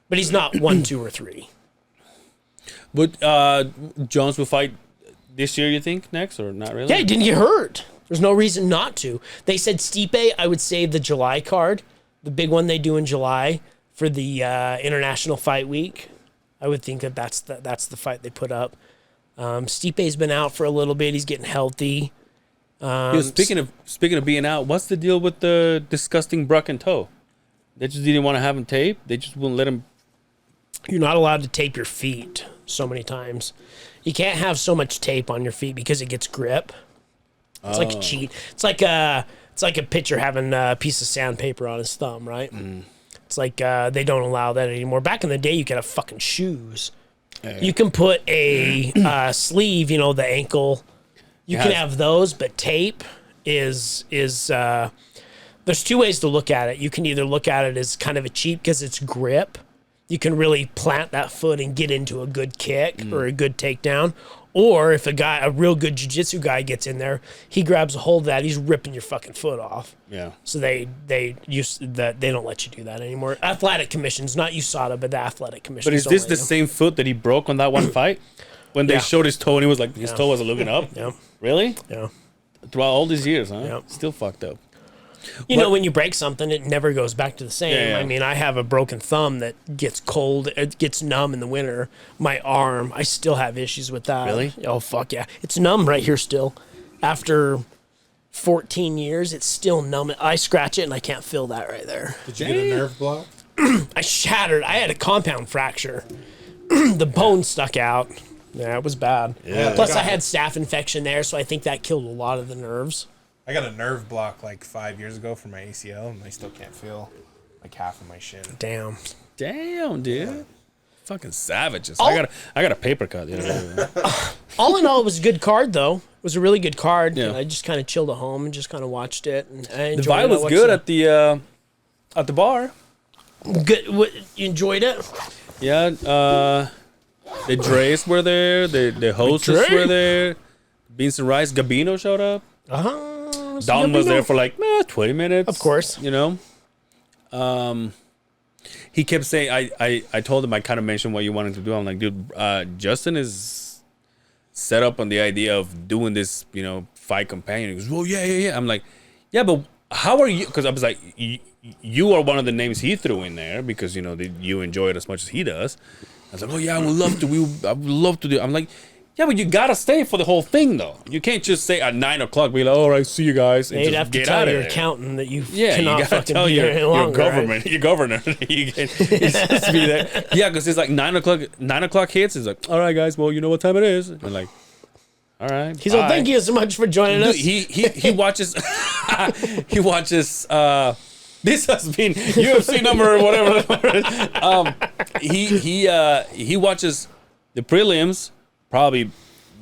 but he's not 1, 2, or 3. Would Jones will fight this year, you think, next, or not really? Yeah, he didn't get hurt. There's no reason not to. They said Stipe, I would say the July card, the big one they do in July for the International Fight Week. I would think that's the fight they put up. Stipe's been out for a little bit. He's getting healthy. Speaking of being out, what's the deal with the disgusting Brock and toe? They just didn't want to have him taped. They just wouldn't let him. You're not allowed to tape your feet so many times. You can't have so much tape on your feet because it gets grip. It's like a cheat. It's like a pitcher having a piece of sandpaper on his thumb, right? It's like they don't allow that anymore. Back in the day, you could have fucking shoes. You can put a sleeve, the ankle. You can have those, but tape is there's two ways to look at it. You can either look at it as kind of a cheat because it's grip. You can really plant that foot and get into a good kick or a good takedown. Or if a real good jiu-jitsu guy gets in there, he grabs a hold of that, he's ripping your fucking foot off. Yeah. So they don't let you do that anymore. Athletic commissions, not USADA, but the athletic commissions. But is this the same foot that he broke on that one fight? When they showed his toe and he was like, his toe wasn't looking up? Yeah. Really? Yeah. Throughout all these years, huh? Yeah. Still fucked up. When you break something, it never goes back to the same. Yeah. I mean, I have a broken thumb that gets cold. It gets numb in the winter. My arm, I still have issues with that. Really? Oh, fuck yeah. It's numb right here still. After 14 years, it's still numb. I scratch it and I can't feel that right there. Did you get a nerve block? I shattered. I had a compound fracture. The bone stuck out. Yeah, it was bad. Yeah. Plus, I had staph infection there, so I think that killed a lot of the nerves. I got a nerve block like 5 years ago for my ACL, and I still can't feel like half of my shin. Damn. Damn, dude. Fucking savages. I got a paper cut. All in all, it was a good card, though. It was a really good card. Yeah. I just kind of chilled at home and just kind of watched it. And I enjoyed The vibe it. was good at the bar. Good. What, you enjoyed it? Yeah. The Dre's were there. The hostess Dre? were there. Beans and Rice. Gabino showed up. Don was there for like 20 minutes. Of course. You know. He kept saying, I told him, I kind of mentioned what you wanted to do. I'm like, dude, Justin is set up on the idea of doing this, you know, fight companion. He goes, well, yeah. I'm like, yeah, but how are you? Because I was like, you are one of the names he threw in there because, you know, you enjoy it as much as he does. I was like, oh, yeah, I would love to. I would love to do. I'm like, yeah, but you gotta stay for the whole thing, though. You can't just say at 9 o'clock, be like, all right, see you guys. And You'd just have to get tell out of your there. accountant that you Yeah, cannot you gotta fucking tell be your, there any longer, your government, your governor. You can, it's supposed to be there. Yeah, because it's like 9 o'clock. 9 o'clock hits. It's like, all right, guys. Well, you know what time it is. And like, all right. He's all, thank you so much for joining Dude, us. he watches. He watches. This has been UFC number whatever. He watches the prelims, probably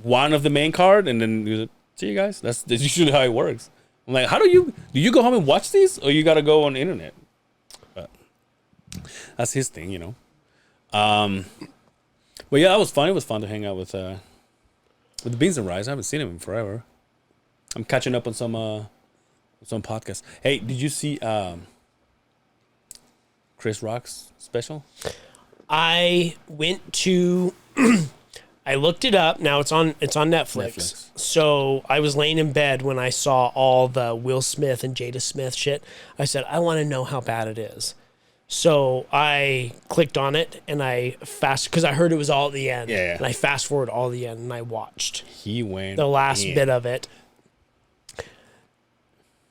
one of the main card, and then he's like, see you guys. That's usually how it works. I'm like, how do you go home and watch these, or you gotta go on the internet? But that's his thing, you know. But yeah, that was fun. It was fun to hang out with the Beans and Rice. I haven't seen him in forever. I'm catching up on some podcasts. Hey, did you see Chris Rock's special? I went to I looked it up. Now it's on Netflix. So I was laying in bed when I saw all the Will Smith and Jada Smith shit. I said, I want to know how bad it is. So I clicked on it and I because I heard it was all at the end. Yeah. And I fast forward all the end and I watched He went the last in. bit of it.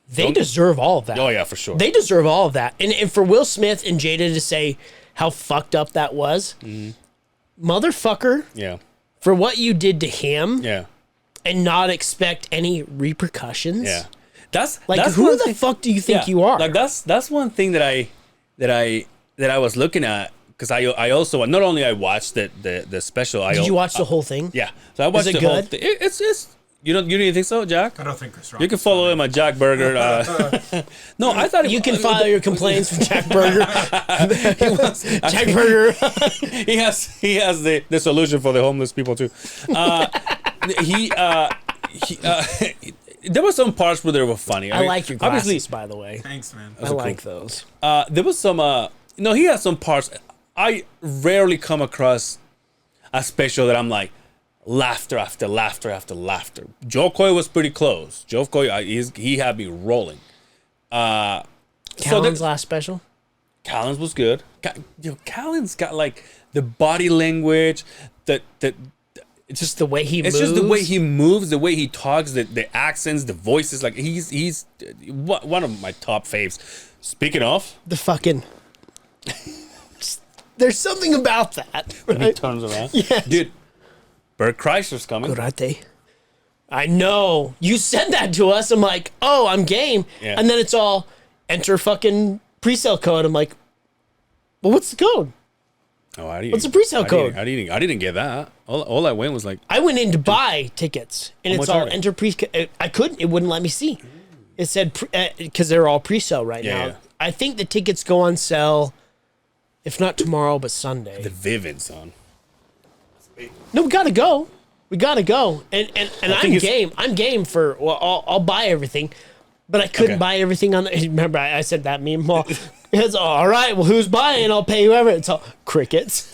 They deserve all of that. Oh yeah, for sure. They deserve all of that. And for Will Smith and Jada to say how fucked up that was, motherfucker, yeah. for what you did to him Yeah. and not expect any repercussions. Yeah. That's Like, that's who one the thing- fuck do you think yeah, you are? Like that's one thing that I was looking at, because I also not only I watched the special. Did you watch the whole thing? Yeah. So I watched it the whole good? thing. It's you didn't think so, Jack? I don't think Chris Rock. You can follow him at Jack Burger. No, I thought You can file your complaints from Jack Burger. Jack Burger. he has the solution for the homeless people too. There were some parts where they were funny. I like your obviously, glasses, by the way. Thanks, man. I like those. there was some. No, he has some parts. I rarely come across a special that I'm like laughter after laughter after laughter. Joe Coy was pretty close. Joe Coy, he had me rolling. Callan's last special? Callan's was good. Callan's got like the body language, it's just The way he moves. It's just the way he moves, the way he talks, the accents, the voices. Like he's one of my top faves. Speaking of, The fucking... There's something about that. he Right? turns around. Yes. Dude, Bert Kreischer's coming. Karate. I know. You said that to us. I'm like, oh, I'm game. Yeah. And then it's all enter fucking pre-sale code. I'm like, well, what's the code? Oh, how do you, What's the pre-sale code? I didn't get that. All I went was like, I went in to buy tickets, and How it's much all are they? enter pre. I couldn't. It wouldn't let me see. It said because they're all pre-sale right Yeah, now. yeah. I think the tickets go on sale, if not tomorrow, but Sunday. the Vivid son. No, we gotta go. We gotta go. And I'm think it's- game. I'm game for. Well, I'll buy everything, but I couldn't Okay. buy everything on the. Remember, I said that meme. Well, it's all right. Well, who's buying? I'll pay whoever. It's all crickets.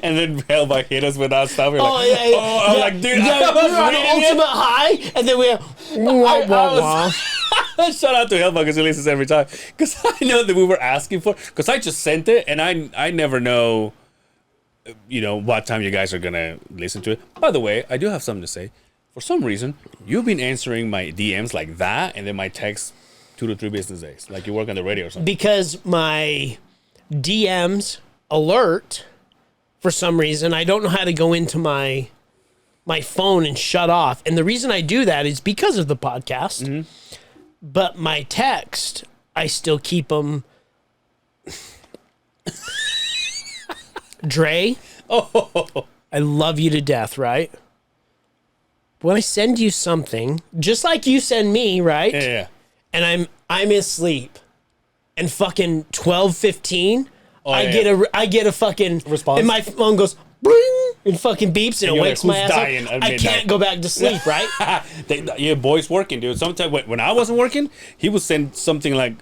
And then Hellbike hit us with that stuff. We're Oh like, yeah, yeah. oh, I'm like, dude, yeah, I we were on was an reading it. ultimate high, and then we have wah, wah, wah. Shout out to Hellbug because he listens every time. Because I know that we were asking for. Because I just sent it, and I never know, what time you guys are gonna listen to it. By the way, I do have something to say. for some reason, you've been answering my DMs like that, and then my texts 2 to 3 business days, like you work on the radio or something. Because my DMs alert for some reason. I don't know how to go into my phone and shut off. And the reason I do that is because of the podcast. Mm-hmm. But my text, I still keep them. Dre, I love you to death, right? When I send you something, just like you send me, right? Yeah. And I'm asleep, and fucking 12:15, I get a fucking response, and my phone goes bling and fucking beeps, and it wakes like, my ass dying up. I can't go back to sleep, right? Yeah, boy's working, dude. Sometimes when I wasn't working, he would send something like,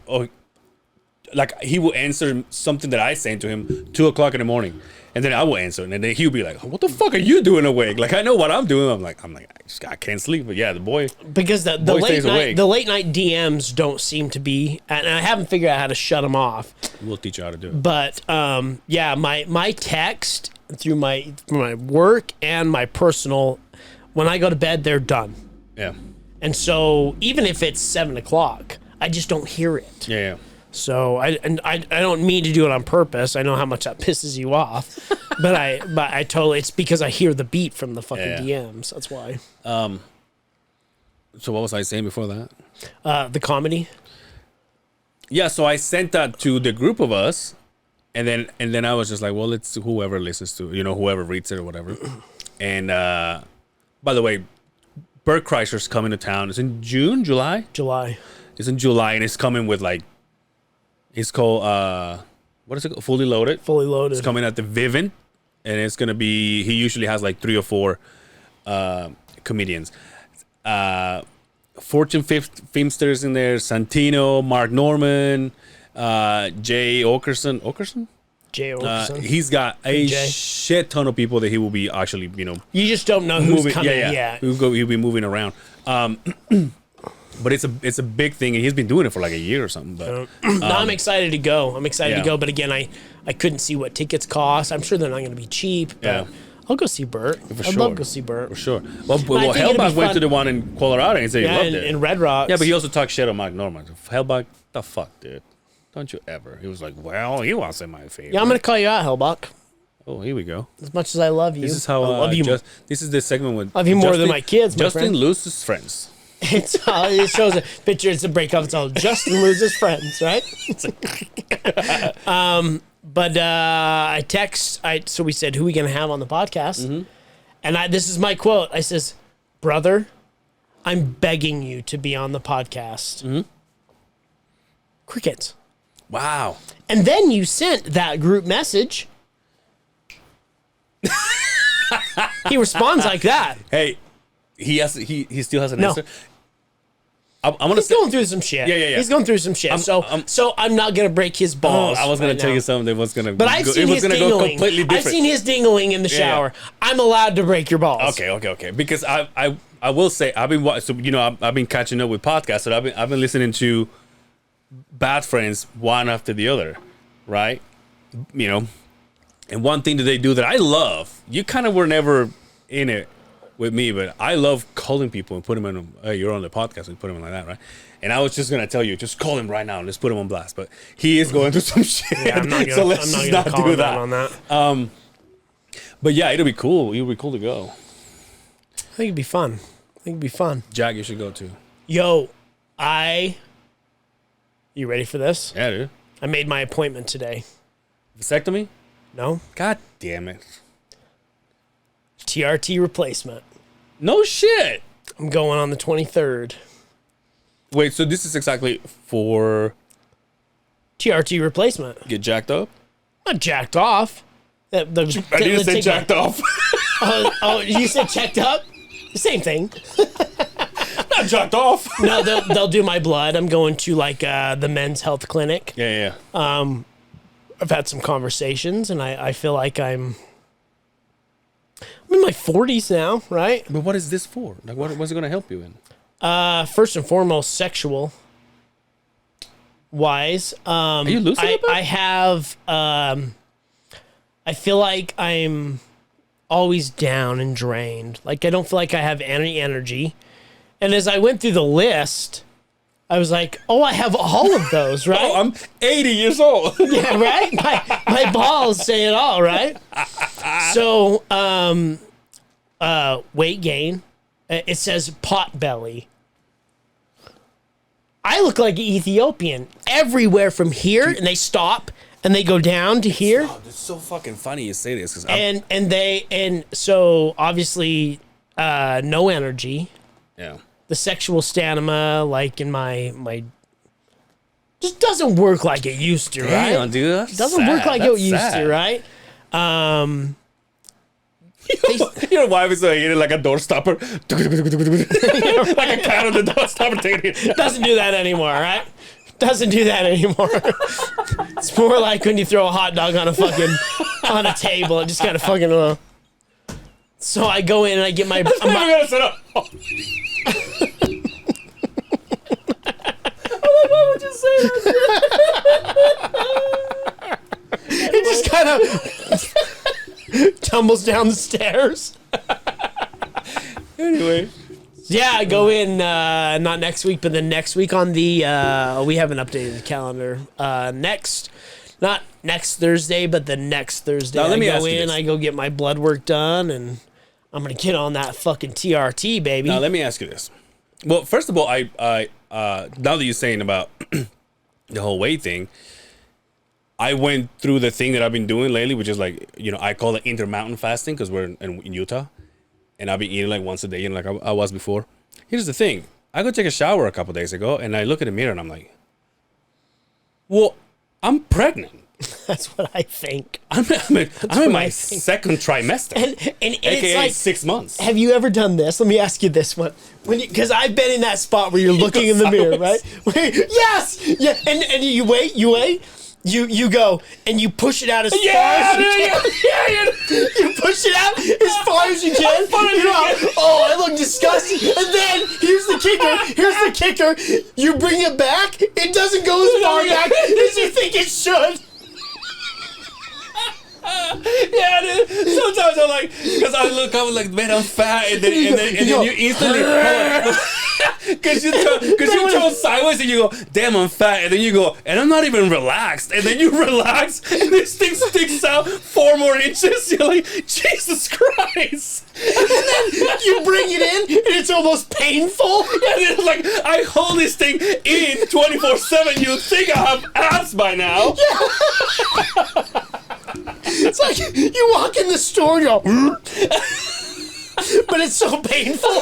like he will answer something that I sent to him 2:00 in the morning, and then I will answer, and then he'll be like, "What the fuck are you doing awake?" Like I know what I'm doing. I'm like, I can't sleep. But yeah, the boy, because the late night DMs don't seem to be, and I haven't figured out how to shut them off. We'll teach you how to do it. But yeah, my text through my work and my personal, when I go to bed, they're done. Yeah. And so even if it's 7:00, I just don't hear it. Yeah. So I don't mean to do it on purpose. I know how much that pisses you off, but I totally, it's because I hear the beat from the fucking DMs. That's why. So what was I saying before that? The comedy. Yeah. So I sent that to the group of us, and then I was just like, well, it's whoever listens to, whoever reads it or whatever. And by the way, Bert Kreischer's coming to town. It's in July. It's in July, and it's coming with like. It's called, what is it called? Fully Loaded. It's coming at the Vivint, and it's going to be, he usually has like 3 or 4 comedians. Fortune Filmsters in there, Santino, Mark Norman, Jay Okerson? Jay Okerson. He's got a shit ton of people that he will be actually, You just don't know who's coming. Yeah. He'll be moving around. But it's a big thing, and he's been doing it for like a year or something. But no, I'm excited to go. To go, but again, I couldn't see what tickets cost. I'm sure they're not going to be cheap. But I'll go see Bert. I'd love to go see Bert for sure. Well, Hellback went to the one in Colorado and said he loved it. In Red Rocks. Yeah, but he also talked shit on Mark Norman. Hellback, the fuck, dude. Don't you ever? He was like, well, he wasn't my favorite. Yeah, I'm going to call you out, Hellback. Oh, here we go. As much as I love you, this is how I love you. This is the segment with I love you more than my kids. Justin loses friends. It shows a picture. It's a breakup. It's all Justin loses friends, right? But I text. So we said, who are we gonna have on the podcast? Mm-hmm. And this is my quote. I says, brother, I'm begging you to be on the podcast. Mm-hmm. Crickets. Wow. And then you sent that group message. He responds like that. Hey, he still has an answer. He's going through some shit. Yeah. He's going through some shit. So I'm not gonna break his balls. I was gonna tell you something that was gonna. But I've seen his dingling. I've seen his dingling in the shower. Yeah. I'm allowed to break your balls. Okay. Because I will say I've been I've been catching up with podcasts. So I've been listening to Bad Friends one after the other, right? And one thing that they do that I love. You kind of were never in it with me, but I love calling people and put them in. Hey, you're on the podcast and put them in like that, right? And I was just gonna tell you, just call him right now and let's put him on blast. But he is going through some shit, so let's not do that. On that. But yeah, it'll be cool. It'll be cool to go. I think it'd be fun. Jack, you should go too. Yo, you ready for this? Yeah, dude. I made my appointment today. Vasectomy? No. God damn it. TRT replacement. No shit. I'm going on the 23rd. Wait, so this is exactly for TRT replacement. Get jacked up? Not jacked off. I didn't say jacked off. Oh, you said checked up? Same thing. Not jacked off. No, they'll do my blood. I'm going to like the men's health clinic. Yeah. I've had some conversations, and I feel like I'm in my 40s now, right? But what is this for? Like, what's it going to help you in? First and foremost, sexual wise. Are you losing it? I have. I feel like I'm always down and drained. Like, I don't feel like I have any energy. And as I went through the list, I was like, oh, I have all of those, right? Oh, I'm 80 years old. Yeah, right? My balls say it all, right? So, weight gain. It says pot belly. I look like an Ethiopian everywhere from here, and they stop and they go down to here. Oh, it's so fucking funny you say this, because And so obviously no energy. yeah. The sexual stamina, like in my just doesn't work like it used to, right? Damn, dude, that's Doesn't work sad. like That's it used sad. to, right? Your wife is like a door stopper, like a cat on the door stopper. Doesn't do that anymore, right? Doesn't do that anymore. It's more like when you throw a hot dog on a fucking on a table. It just kind of fucking. So I go in and I get my. Why would you say that? It just kind of tumbles down the stairs. Anyway. Yeah, I go in not next week, but the next week on the we haven't updated the calendar. Not next Thursday, but the next Thursday. Now, let me I ask go you in, this. I go get my blood work done, and I'm gonna get on that fucking TRT, baby. Now let me ask you this. Well, first of all, I now that you're saying about the whole weight thing, I went through the thing that I've been doing lately, which is like, I call it intermountain fasting because we're in Utah, and I've been eating like once a day, like I was before. Here's the thing: I go take a shower a couple days ago, and I look in the mirror, and I'm like, well, I'm pregnant. That's what I think. I'm in my I think. second trimester, And aka it's like, 6 months. have you ever done this? Let me ask you this one. Because I've been in that spot where you're looking in the mirror, right? Yes! Yeah, and you wait. You go and you push it out as far as you can. You push it out as far as you can. Oh, I look disgusting. And then here's the kicker. You bring it back. It doesn't go as far back as you think it should. Yeah, dude. Sometimes I'm like, because I was like, man, I'm fat, and then you instantly, because you turn sideways and you go, damn, I'm fat, and then you go, and I'm not even relaxed, and then you relax, and this thing sticks out 4 more inches. You're like, Jesus Christ! And then you bring it in, and it's almost painful. And it's like, I hold this thing in 24/7. You think I have abs by now? It's like you walk in the store and you go, but it's so painful.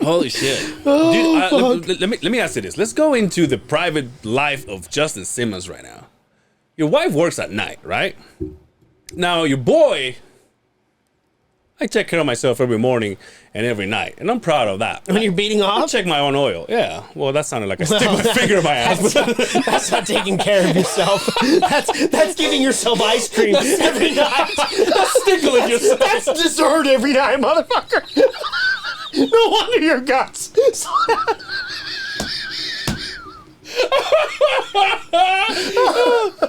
Holy shit. Dude, let me ask you this. Let's go into the private life of Justin Simmons right now. Your wife works at night, right? Now, your boy, I take care of myself every morning and every night, and I'm proud of that. When you're beating I off, check my own oil. Yeah. Well, that sounded like I stick my finger in my ass. that's not taking care of yourself. That's giving yourself ice cream every night. That's tickling yourself. That's dessert every night, motherfucker. No wonder your guts.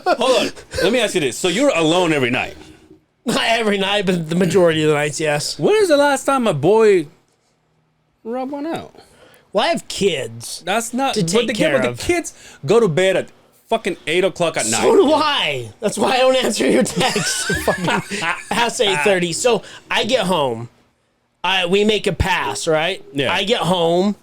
Hold on. Let me ask you this. So you're alone every night. Not every night, but the majority of the nights, yes. When is the last time a boy rubbed one out? Well, I have kids. That's not. To take care the of. kids go to bed at fucking 8 o'clock at night. So do I. That's why I don't answer your text. Past 8:30. So I get home. We make a pass, right? Yeah. I get home.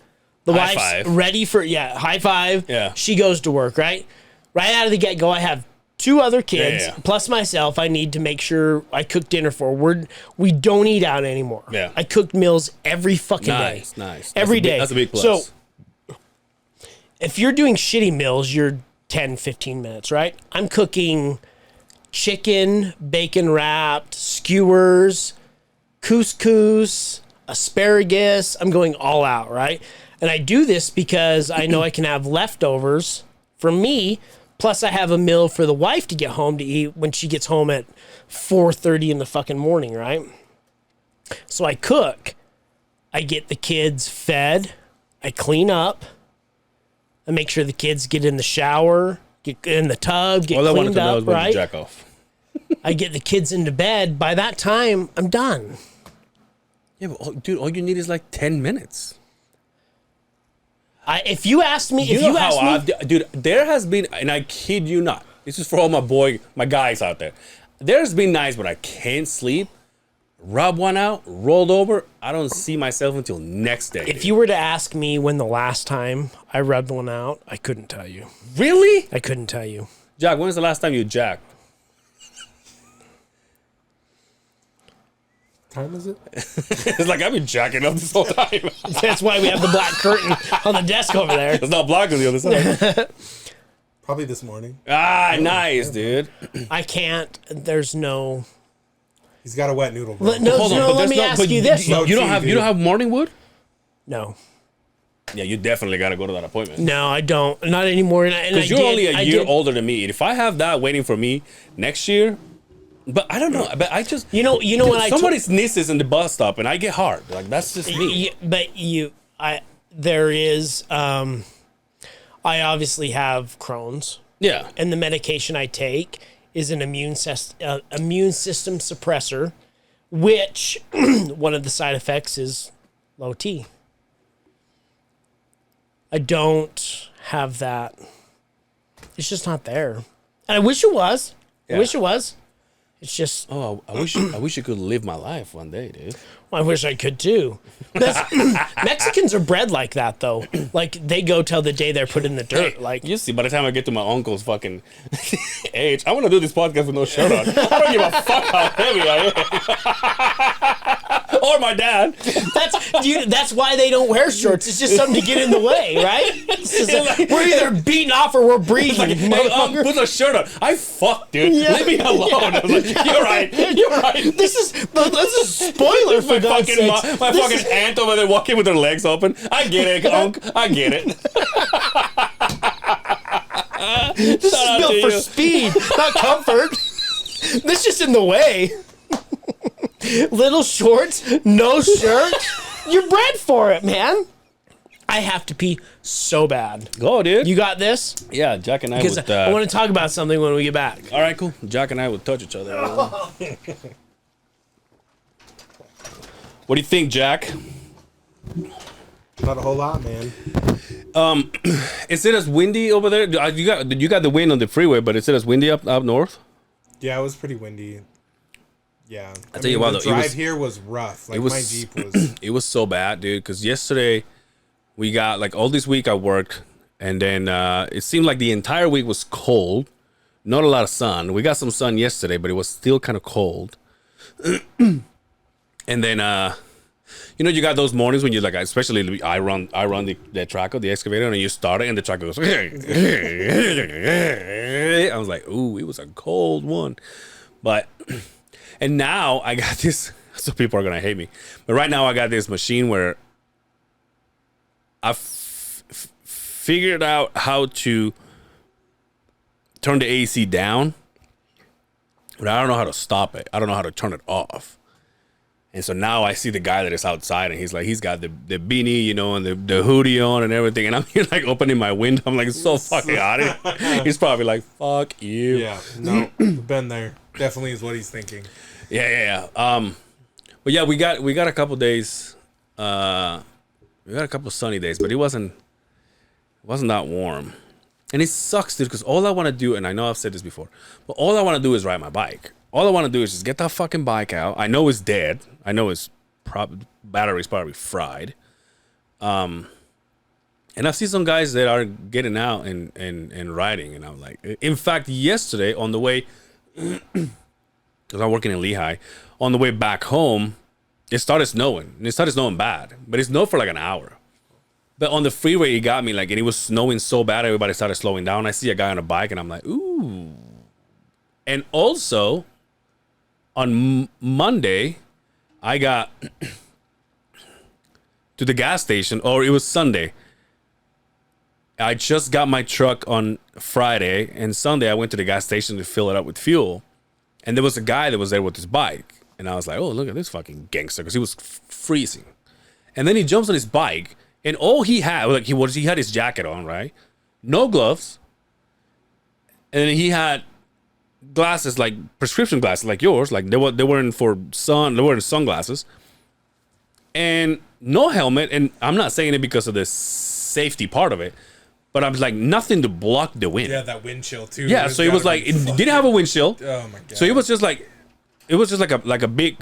The High wife's five. ready for high five. Yeah. She goes to work, right? Right out of the get go, I have 2 other kids Yeah. plus myself. I need to make sure I cook dinner for. We don't eat out anymore. Yeah. I cook meals every fucking day. Nice. Every day. That's a big plus. So if you're doing shitty meals, you're 10, 15 minutes, right? I'm cooking chicken, bacon wrapped, skewers, couscous, asparagus. I'm going all out, right? And I do this because I know I can have leftovers for me. Plus, I have a meal for the wife to get home to eat when she gets home at 4:30 in the fucking morning, right? So I cook. I get the kids fed. I clean up. I make sure the kids get in the shower, get in the tub, get all I wanted cleaned to know up, is when right? you jack off. I get the kids into bed. By that time, I'm done. Yeah, but dude, all you need is like 10 minutes. If you asked me, Dude, there has been, and I kid you not, this is for all my guys out there. There's been nights when I can't sleep, rub one out, rolled over. I don't see myself until next day. If you were to ask me when the last time I rubbed one out, I couldn't tell you. Really? I couldn't tell you. Jack, when was the last time you jacked? Time is it? It's like I've been jacking up this whole time. That's why we have the black curtain on the desk over there. It's not blocked on the other side. Probably this morning. Ah, nice, dude. I can't. There's no. He's got a wet noodle, bro. No, Hold on, no. but Let there's me no- ask but you this. No You don't tea, have dude. morning wood? No, Yeah, you definitely got to go to that appointment. no, I don't. Not anymore. Because you're only a year older than me. If I have that waiting for me next year, but I don't know. But I just You know what somebody sneezes in the bus stop and I get hard. Like that's just me. There is. I obviously have Crohn's. Yeah. And the medication I take is an immune system suppressor, which one of the side effects is low T. I don't have that. It's just not there. And I wish it was. I wish it was. It's just, Oh, I wish you could live my life one day, dude. I wish I could too. Mexicans are bred like that, though. Like, they go till the day they're put in the dirt. Like, You see, by the time I get to my uncle's fucking age, I want to do this podcast with no shirt on. I don't give a fuck how heavy I am. Or my dad. that's why they don't wear shorts. It's just something to get in the way, right? It's just like, we're either beating off or we're breathing, Hey, motherfucker. put a shirt on. I fuck, dude. Yeah. Leave me alone. I was like, you're right. You're right. This is a spoiler for My God's fucking, sakes. my fucking aunt over there walking with her legs open. I get it, Unc. I get it. This is built for speed, not comfort. This is in the way. Little shorts, no shirt. You're bred for it, man. I have to pee so bad. Go, dude. You got this? Yeah, Jack and I Because would... I want to talk about something when we get back. all right, cool. Jack and I would touch each other. What do you think, Jack? Not a whole lot, man. Is it as windy over there? You got the wind on the freeway, but is it as windy up north? Yeah, it was pretty windy. Yeah. I tell you what, the though, it drive was- here was rough. Like, was- my Jeep was... It was so bad, dude. Because yesterday we got like all this week I worked, and then it seemed like the entire week was cold. Not a lot of sun. We got some sun yesterday, but it was still kind of cold. And then you got those mornings when you like, especially I run the tracker, the excavator, and you start it, and the tracker goes. I was like, ooh, it was a cold one, but and now I got this. So people are gonna hate me, but right now I got this machine where I figured out how to turn the AC down, but I don't know how to stop it. I don't know how to turn it off. And so now I see the guy that is outside, and he's got the beanie, and the hoodie on and everything. And I'm here like opening my window. I'm like, it's so fucking hot. He's probably like, fuck you. Yeah. No, been there. Definitely is what he's thinking. Yeah. But yeah, we got a couple days. We got a couple sunny days, but it wasn't that warm. And it sucks, dude, because all I want to do, and I know I've said this before, but all I want to do is ride my bike. All I want to do is just get that fucking bike out. I know it's dead. I know it's battery's probably fried. And I see some guys that are getting out and riding, and I'm like, in fact, yesterday on the way, because I'm working in Lehigh, on the way back home, it started snowing. And it started snowing bad, but it snowed for like an hour. But on the freeway, it got me like, and it was snowing so bad, everybody started slowing down. I see a guy on a bike, and I'm like, ooh. And also, on Monday, I got to the gas station, or it was Sunday. I just got my truck on Friday, and Sunday I went to the gas station to fill it up with fuel. And there was a guy that was there with his bike. And I was like, oh, look at this fucking gangster, because he was freezing. And then he jumps on his bike, and all he had, like he had his jacket on, right? No gloves. And then he had glasses, like prescription glasses, like yours. Like they weren't for sun. They weren't sunglasses, and no helmet. And I'm not saying it because of the safety part of it, but I'm like nothing to block the wind. Yeah, that wind chill too. Yeah, so it was like it didn't have a windshield. Oh my god. So it was just like a big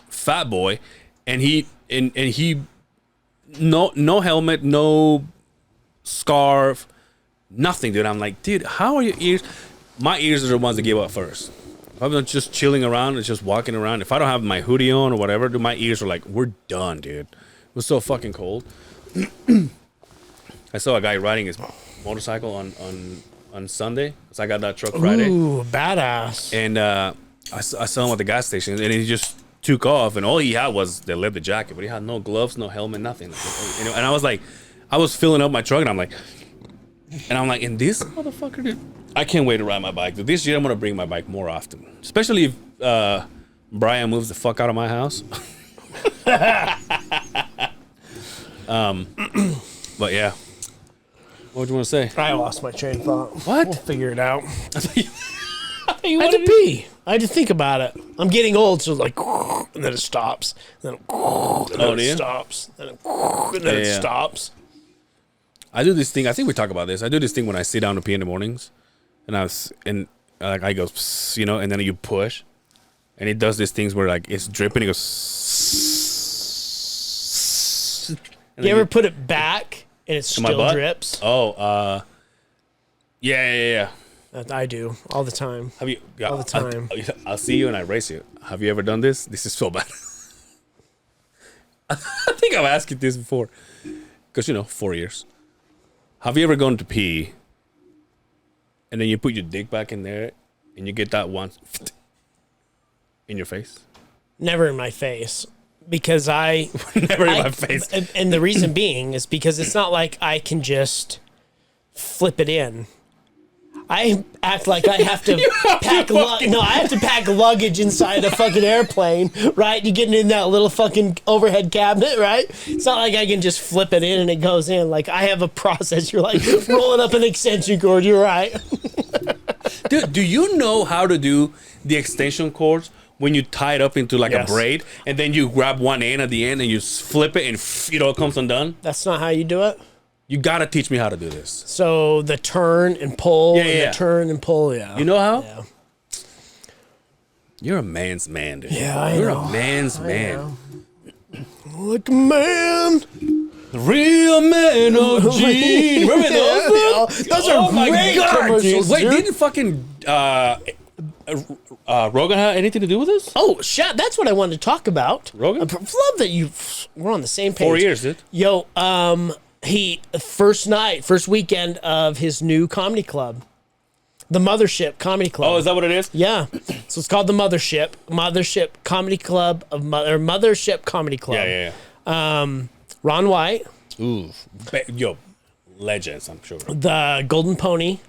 fat boy, and he no helmet, no scarf, nothing, dude. I'm like, dude, how are your ears? My ears are the ones that give up first. If I'm not just chilling around, it's just walking around. If I don't have my hoodie on or whatever, dude, my ears are like, we're done, dude. It was so fucking cold. I saw a guy riding his motorcycle on Sunday, because I got that truck Friday. Ooh, badass. And I saw him at the gas station, and he just took off, and all he had was the leather jacket, but he had no gloves, no helmet, nothing. You know, and I was like, I was filling up my truck, and I'm like, and this motherfucker, dude, I can't wait to ride my bike. Dude, this year I'm gonna bring my bike more often, especially if Brian moves the fuck out of my house. But yeah, what would you want to say? I lost my train of thought. What? We'll figure it out. I I had to pee. I had to think about it. I'm getting old, so it's like, and then it stops. And then it stops. And then it stops. I do this thing. I think we talk about this. I do this thing when I sit down to pee in the mornings, and I go, psst, you know, and then you push, and it does these things where like it's dripping. It goes. You ever put it back and it still drips? Oh, yeah. I do all the time. Have you? All the time. I'll see you and I race you. Have you ever done this? This is so bad. I think I've asked you this before, because 4 years. Have you ever gone to pee, and then you put your dick back in there, and you get that once in your face? Never in my face. Because never in my face. And the reason being is because it's not like I can just flip it in. I act like I have to I have to pack luggage inside a fucking airplane, right? You getting in that little fucking overhead cabinet, right? It's not like I can just flip it in and it goes in. Like, I have a process. You're like rolling up an extension cord. You're right. Dude, do you know how to do the extension cords when you tie it up into like a braid, and then you grab one end at the end and you flip it and it comes undone? That's not how you do it. You gotta teach me how to do this. So the turn and pull, the turn and pull, You know how? Yeah. You're a man's man, dude. Yeah, I know. You're a man's man. Like a man. The real man of G. Remember those? Those are great commercials. Wait, dude. didn't fucking Rogan have anything to do with this? Oh, shit. That's what I wanted to talk about. Rogan? I love that we're on the same page. 4 years, dude. Yo, he, first weekend of his new comedy club, the Mothership Comedy Club. Oh, is that what it is? Yeah. So it's called the Mothership Comedy Club, or Mothership Comedy Club. Yeah. Ron White. Ooh. Yo, legends, I'm sure. The Golden Pony.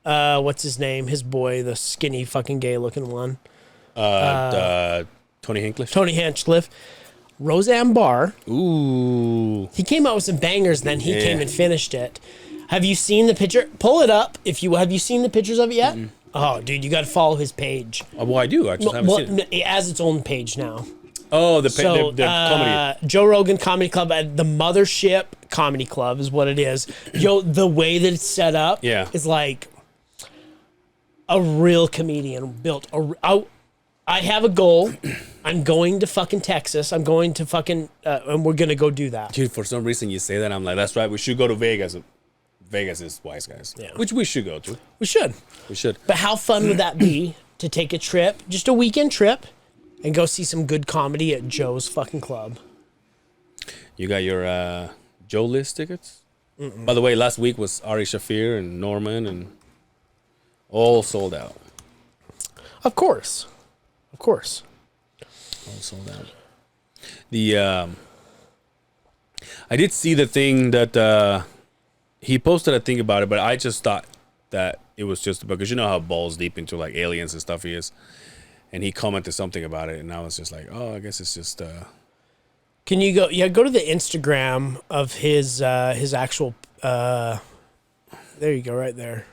What's his name? His boy, the skinny fucking gay looking one. Tony Hinchcliffe. Tony Hinchcliffe. Roseanne Barr. Ooh. He came out with some bangers, then he came and finished it. Have you seen the picture? Pull it up. Have you seen the pictures of it yet? Mm-hmm. Oh, dude, you got to follow his page. Well, I do. I just haven't seen it. It has its own page now. Oh, the comedy. Joe Rogan Comedy Club at the Mothership Comedy Club is what it is. Yo, the way that it's set up is like a real comedian built. I have a goal. I'm going to fucking Texas. I'm going to fucking, and we're going to go do that. Dude, for some reason you say that, I'm like, that's right. We should go to Vegas. Vegas is wise guys. Yeah. Which we should go to. We should. But how fun would that be to take a trip, just a weekend trip, and go see some good comedy at Joe's fucking club? You got your Joe List tickets? Mm-mm. By the way, last week was Ari Shafir and Norman, and all sold out. Of course. All sold out. I did see the thing that he posted a thing about it, but I just thought that it was just because you know how balls deep into like aliens and stuff he is, and he commented something about it, and I was just like, oh, I guess it's just. Can you go? Yeah, go to the Instagram of his actual There you go, right there.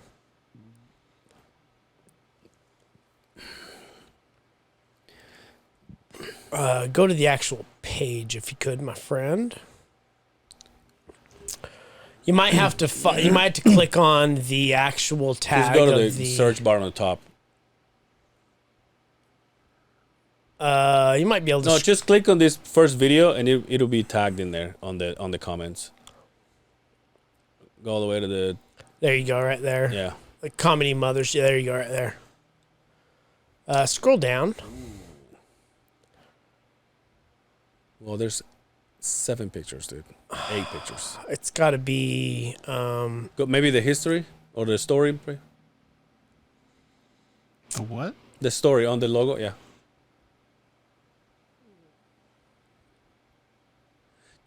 Go to the actual page if you could, my friend. You might have to click on the actual tag. Just go to of the search bar on the top. You might be able to. No, just click on this first video and it'll be tagged in there on the comments. Go all the way to the. There you go, right there. Yeah. The comedy mothers. Yeah, there you go, right there. Scroll down. Well, there's 7 pictures, dude. 8 pictures. It's got to be. Go, maybe the history or the story. A what? The story on the logo, yeah.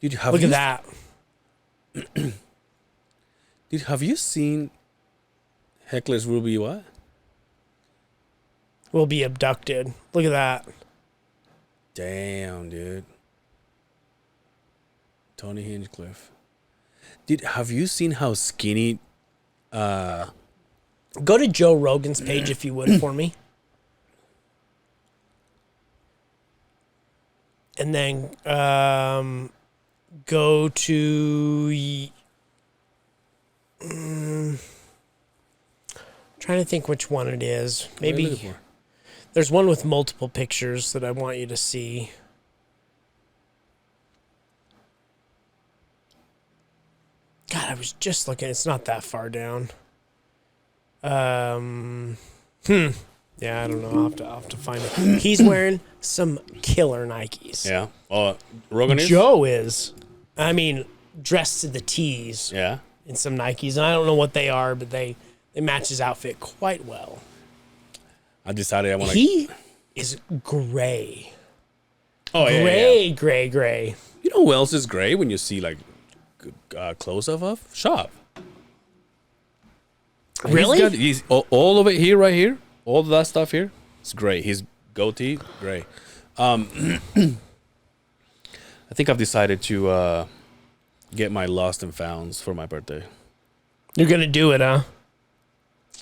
Dude, Look at that. Dude, have you seen Heckler's Ruby what? Will be abducted. Look at that. Damn, dude. Tony Hinchcliffe. Dude, have you seen how skinny Go to Joe Rogan's page if you would for me. And then go to trying to think which one it is. What are you Maybe looking for? there's one with multiple pictures that I want you to see. God, I was just looking. It's not that far down. Yeah, I don't know. I'll have to find it. He's wearing some killer Nikes. Yeah. Oh, Rogan is? Joe is. I mean, dressed to the T's Yeah. in some Nikes, and I don't know what they are, but they match his outfit quite well. I decided I want to. He is gray. Oh, yeah. Gray. You know who else is gray when you see like close-up of? Shop. Really? He's all of it here, right here. All of that stuff here. It's gray. His goatee, gray. I think I've decided to get my lost and founds for my birthday. You're gonna do it, huh?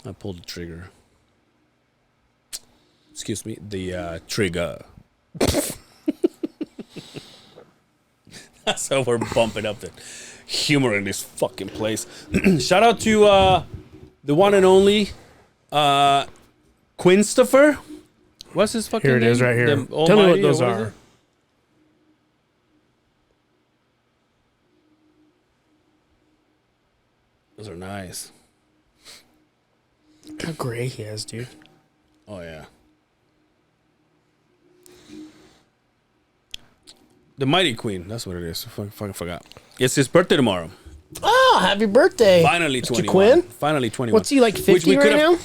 I pulled the trigger. Excuse me, the trigger. That's how we're bumping up the humor in this fucking place. Shout out to the one and only Quinstopher. What's his fucking name? Here it is right here. The Tell me what Almighty, those or is are. it? Those are nice. Look how gray he is, dude. Oh, yeah. The Mighty Queen. That's what it is. Fucking forgot. It's his birthday tomorrow. Oh, happy birthday. Finally Mr. 21. Quinn? Finally 21. What's he, like 50 right now?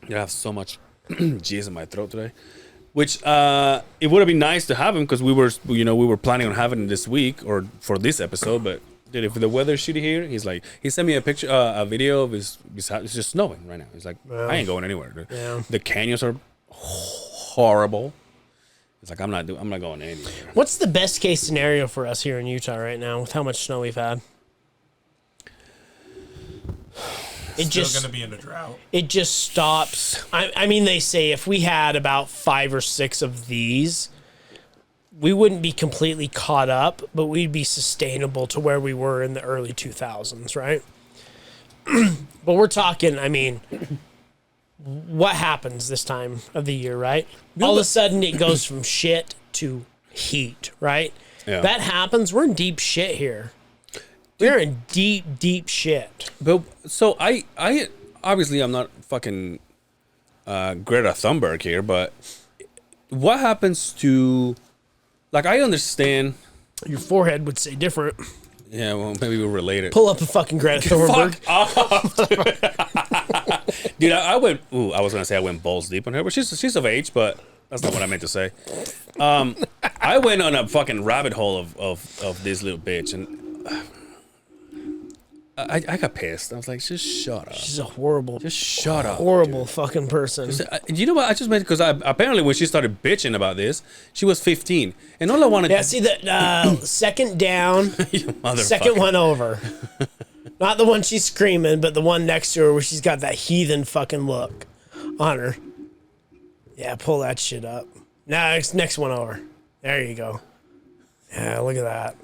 I have so much jizz in my throat today. Which it would have been nice to have him because we were planning on having him this week or for this episode, but dude, if the weather's shitty here, he sent me a picture, a video of his house. It's just snowing right now. He's like, I ain't going anywhere. Dude. Yeah. The canyons are horrible. It's like I'm not going anywhere. What's the best case scenario for us here in Utah right now with how much snow we've had? It Still just gonna be in a drought. it just stops. I mean, they say if we had about 5 or 6 of these, we wouldn't be completely caught up, but we'd be sustainable to where we were in the early 2000s, right? But we're talking, I mean, what happens this time of the year, right? All of a sudden it goes from shit to heat, right? Yeah. That happens, we're in deep shit here. We're in deep, deep shit. But so I obviously I'm not fucking Greta Thunberg here, but what happens to like I understand. Your forehead would say different. Yeah, well maybe we're related. Pull up a fucking Greta Thunberg. Fuck off, dude. I went. Ooh, I was gonna say I went balls deep on her, but she's of age. But that's not what I meant to say. I went on a fucking rabbit hole of this little bitch, and I got pissed. I was like, just shut up. She's a horrible, Just shut up. horrible fucking person. You know what? I just made because apparently when she started bitching about this, she was 15, and all I wanted. Yeah, see the second down, You motherfucker. second one over. Not the one she's screaming, but the one next to her where she's got that heathen fucking look on her. Yeah, pull that shit up. Next one over. There you go. Yeah, look at that.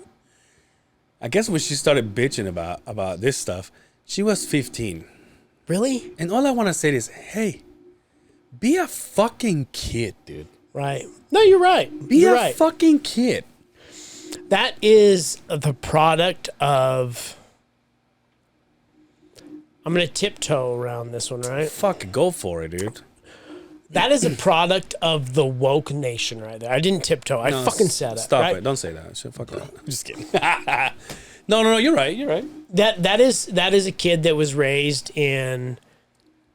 I guess when she started bitching about this stuff, she was 15. Really? And all I want to say is, hey, be a fucking kid, dude. Right. No, you're right. You're right. Fucking kid. That is the product of... I'm going to tiptoe around this one, right? Fuck, go for it, dude. That is a product of the woke nation right there. I didn't tiptoe. I fucking said it. Stop right? it. Don't say that. Shit, fuck that. I'm just kidding. No, you're right. You're right. That is a kid that was raised in,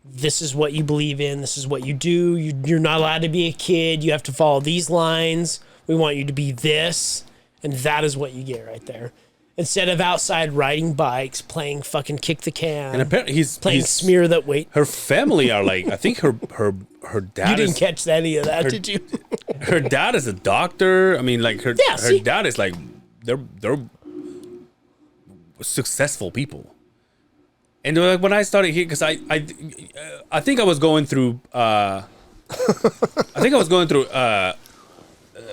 this is what you believe in, this is what you do. You're not allowed to be a kid. You have to follow these lines. We want you to be this. And that is what you get right there. Instead of outside riding bikes, playing fucking kick the can. And apparently he's smear that weight. Her family are like, I think her dad You didn't catch any of that, did you? Her dad is a doctor. I mean, like her dad is like, they're successful people. And like when I started here, because I think I was going through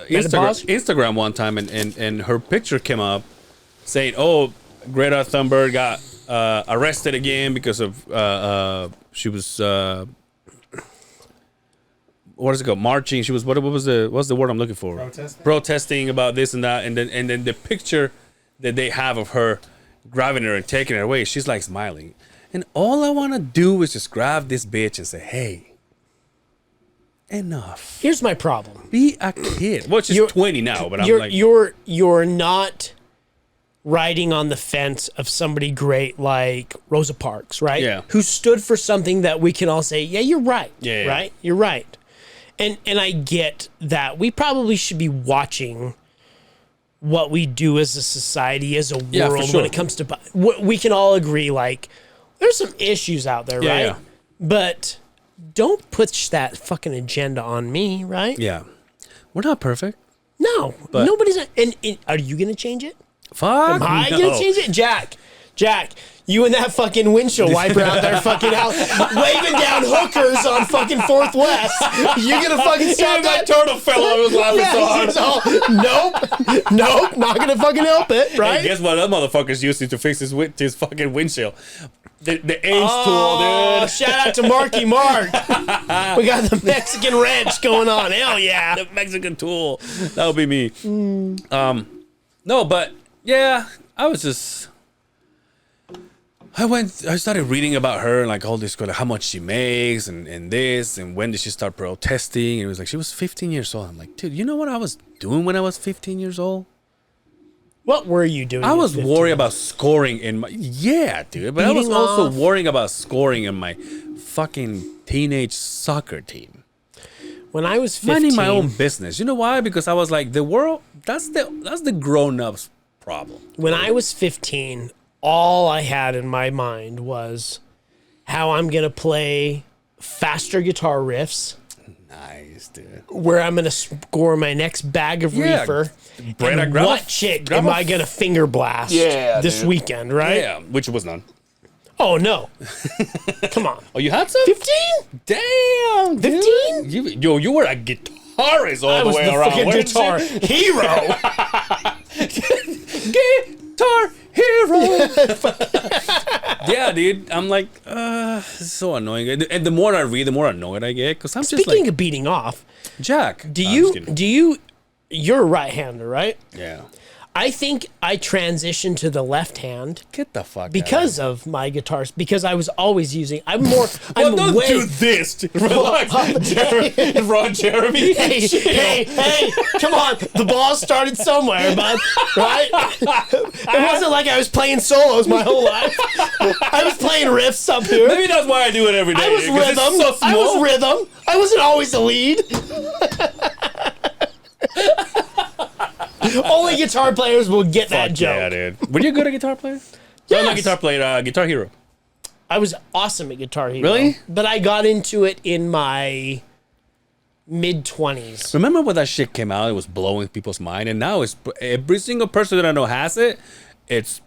Instagram one time, and her picture came up saying, "Oh, Greta Thunberg got arrested again because of she was what is it called? Marching. She was what's the word I'm looking for? Protesting about this and that, and then the picture that they have of her grabbing her and taking her away, she's like smiling. And all I want to do is just grab this bitch and say, hey, enough. Here's my problem. Be a kid. Well, she's 20 now, but I'm like... You're not riding on the fence of somebody great like Rosa Parks, right? Yeah. Who stood for something that we can all say, yeah, you're right. Yeah. Right? You're right. And I get that. We probably should be watching what we do as a society, as a world, when it comes to... We can all agree, like, there's some issues out there, right? Yeah. But don't push that fucking agenda on me, right? Yeah. We're not perfect. No. But Nobody's... And are you going to change it? Fuck Am I going to change it? Jack, you and that fucking windshield wiper out there fucking out waving down hookers on fucking 4th West. You gonna fucking stop that? turtle fell. I was laughing so hard. Nope, not gonna fucking help it, right? Hey, guess what that motherfucker's using to fix his fucking windshield? The ace tool, dude. Shout out to Marky Mark. We got the Mexican wrench going on. Hell yeah. The Mexican tool. That would be me. No, but yeah, I was just... I started reading about her and like all this, like how much she makes and this, and when did she start protesting? And it was like, she was 15 years old. I'm like, dude, you know what I was doing when I was 15 years old? What were you doing? I was worried about scoring in my... Yeah, dude. But I was also worrying about scoring in my fucking teenage soccer team. When I was 15... Minding my own business. You know why? Because I was like, the world... That's the grown-ups problem. When I was 15... all I had in my mind was how I'm going to play faster guitar riffs. Nice, dude. Where I'm going to score my next bag of reefer. And what chick am I going to finger blast this weekend, right? Yeah, which was none. Oh, no. Come on. Oh, you had some? 15? Damn, 15? You were a guitarist all the way around. I was the fucking guitar hero. Guitar hero. Yeah, dude. I'm like, this is so annoying. And the more I read, the more annoyed I get. Because I'm just like... Speaking of beating off, Jack. you're a right-hander, right? Yeah. I think I transitioned to the left hand Get the fuck because of my guitars. Because I was always using... I'm more... Well, don't do this. Relax. Ron Jeremy. Hey, come on. The ball started somewhere, bud. Right? It wasn't like I was playing solos my whole life. I was playing riffs up here. Maybe that's why I do it every day. I was rhythm. I was rhythm. I wasn't always the lead. Only guitar players will get that joke. Yeah, dude. Were you good at guitar player? Yes. No, not guitar player, Guitar Hero. I was awesome at Guitar Hero. Really? But I got into it in my mid-20s. Remember when that shit came out? It was blowing people's mind, and now it's every single person that I know has it. It's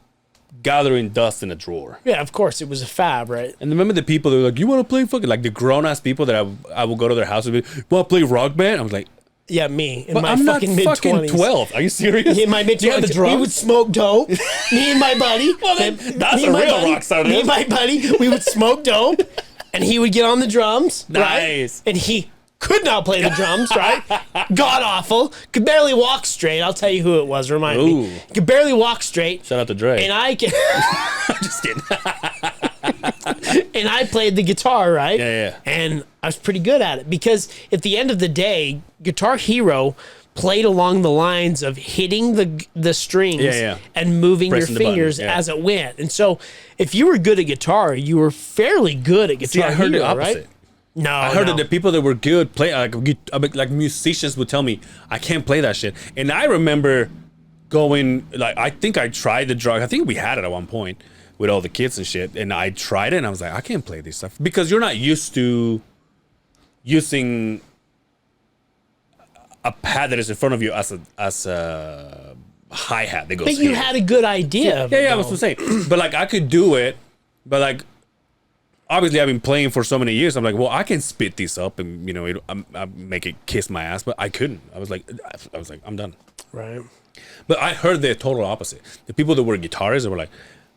gathering dust in a drawer. Yeah, of course, it was a fab, right? And remember the people that were like, you want to play fucking, like the grown ass people that I will go to their house and be, want to play Rock Band? I was like, Yeah, me in but my I'm not fucking mid-20s. 12. Are you serious? In my mid Do you have the 20s, we drums? would smoke dope. Me and my buddy. Well, then, that's me a and my real buddy- rock star, Me dude. and my buddy, we would smoke dope, and he would get on the drums. Nice. Right? And he could not play the drums, right? God awful. Could barely walk straight. I'll tell you who it was. Remind Ooh. me. Could barely walk straight. Shout out to Dre. And I can. I'm just kidding. And I played the guitar, right? Yeah. And I was pretty good at it because at the end of the day, Guitar Hero played along the lines of hitting the strings Yeah. and moving Pressing your the button, fingers yeah. as it went. And so if you were good at guitar, you were fairly good at Guitar See, I heard Hero, the opposite. right? No, I heard no. that the people that were good play like musicians would tell me I can't play that shit. And I remember going like I think I tried the drug. I think we had it at one point with all the kids and shit. And I tried it and I was like, I can't play this stuff because you're not used to using a pad that is in front of you as a hi hat that goes. But you here. had a good idea. Yeah, I was gonna say, but like I could do it, but like obviously I've been playing for so many years. I'm like, well, I can spit this up and I make it kiss my ass, but I couldn't. I was like, I'm done. Right. But I heard the total opposite. The people that were guitarists that were like,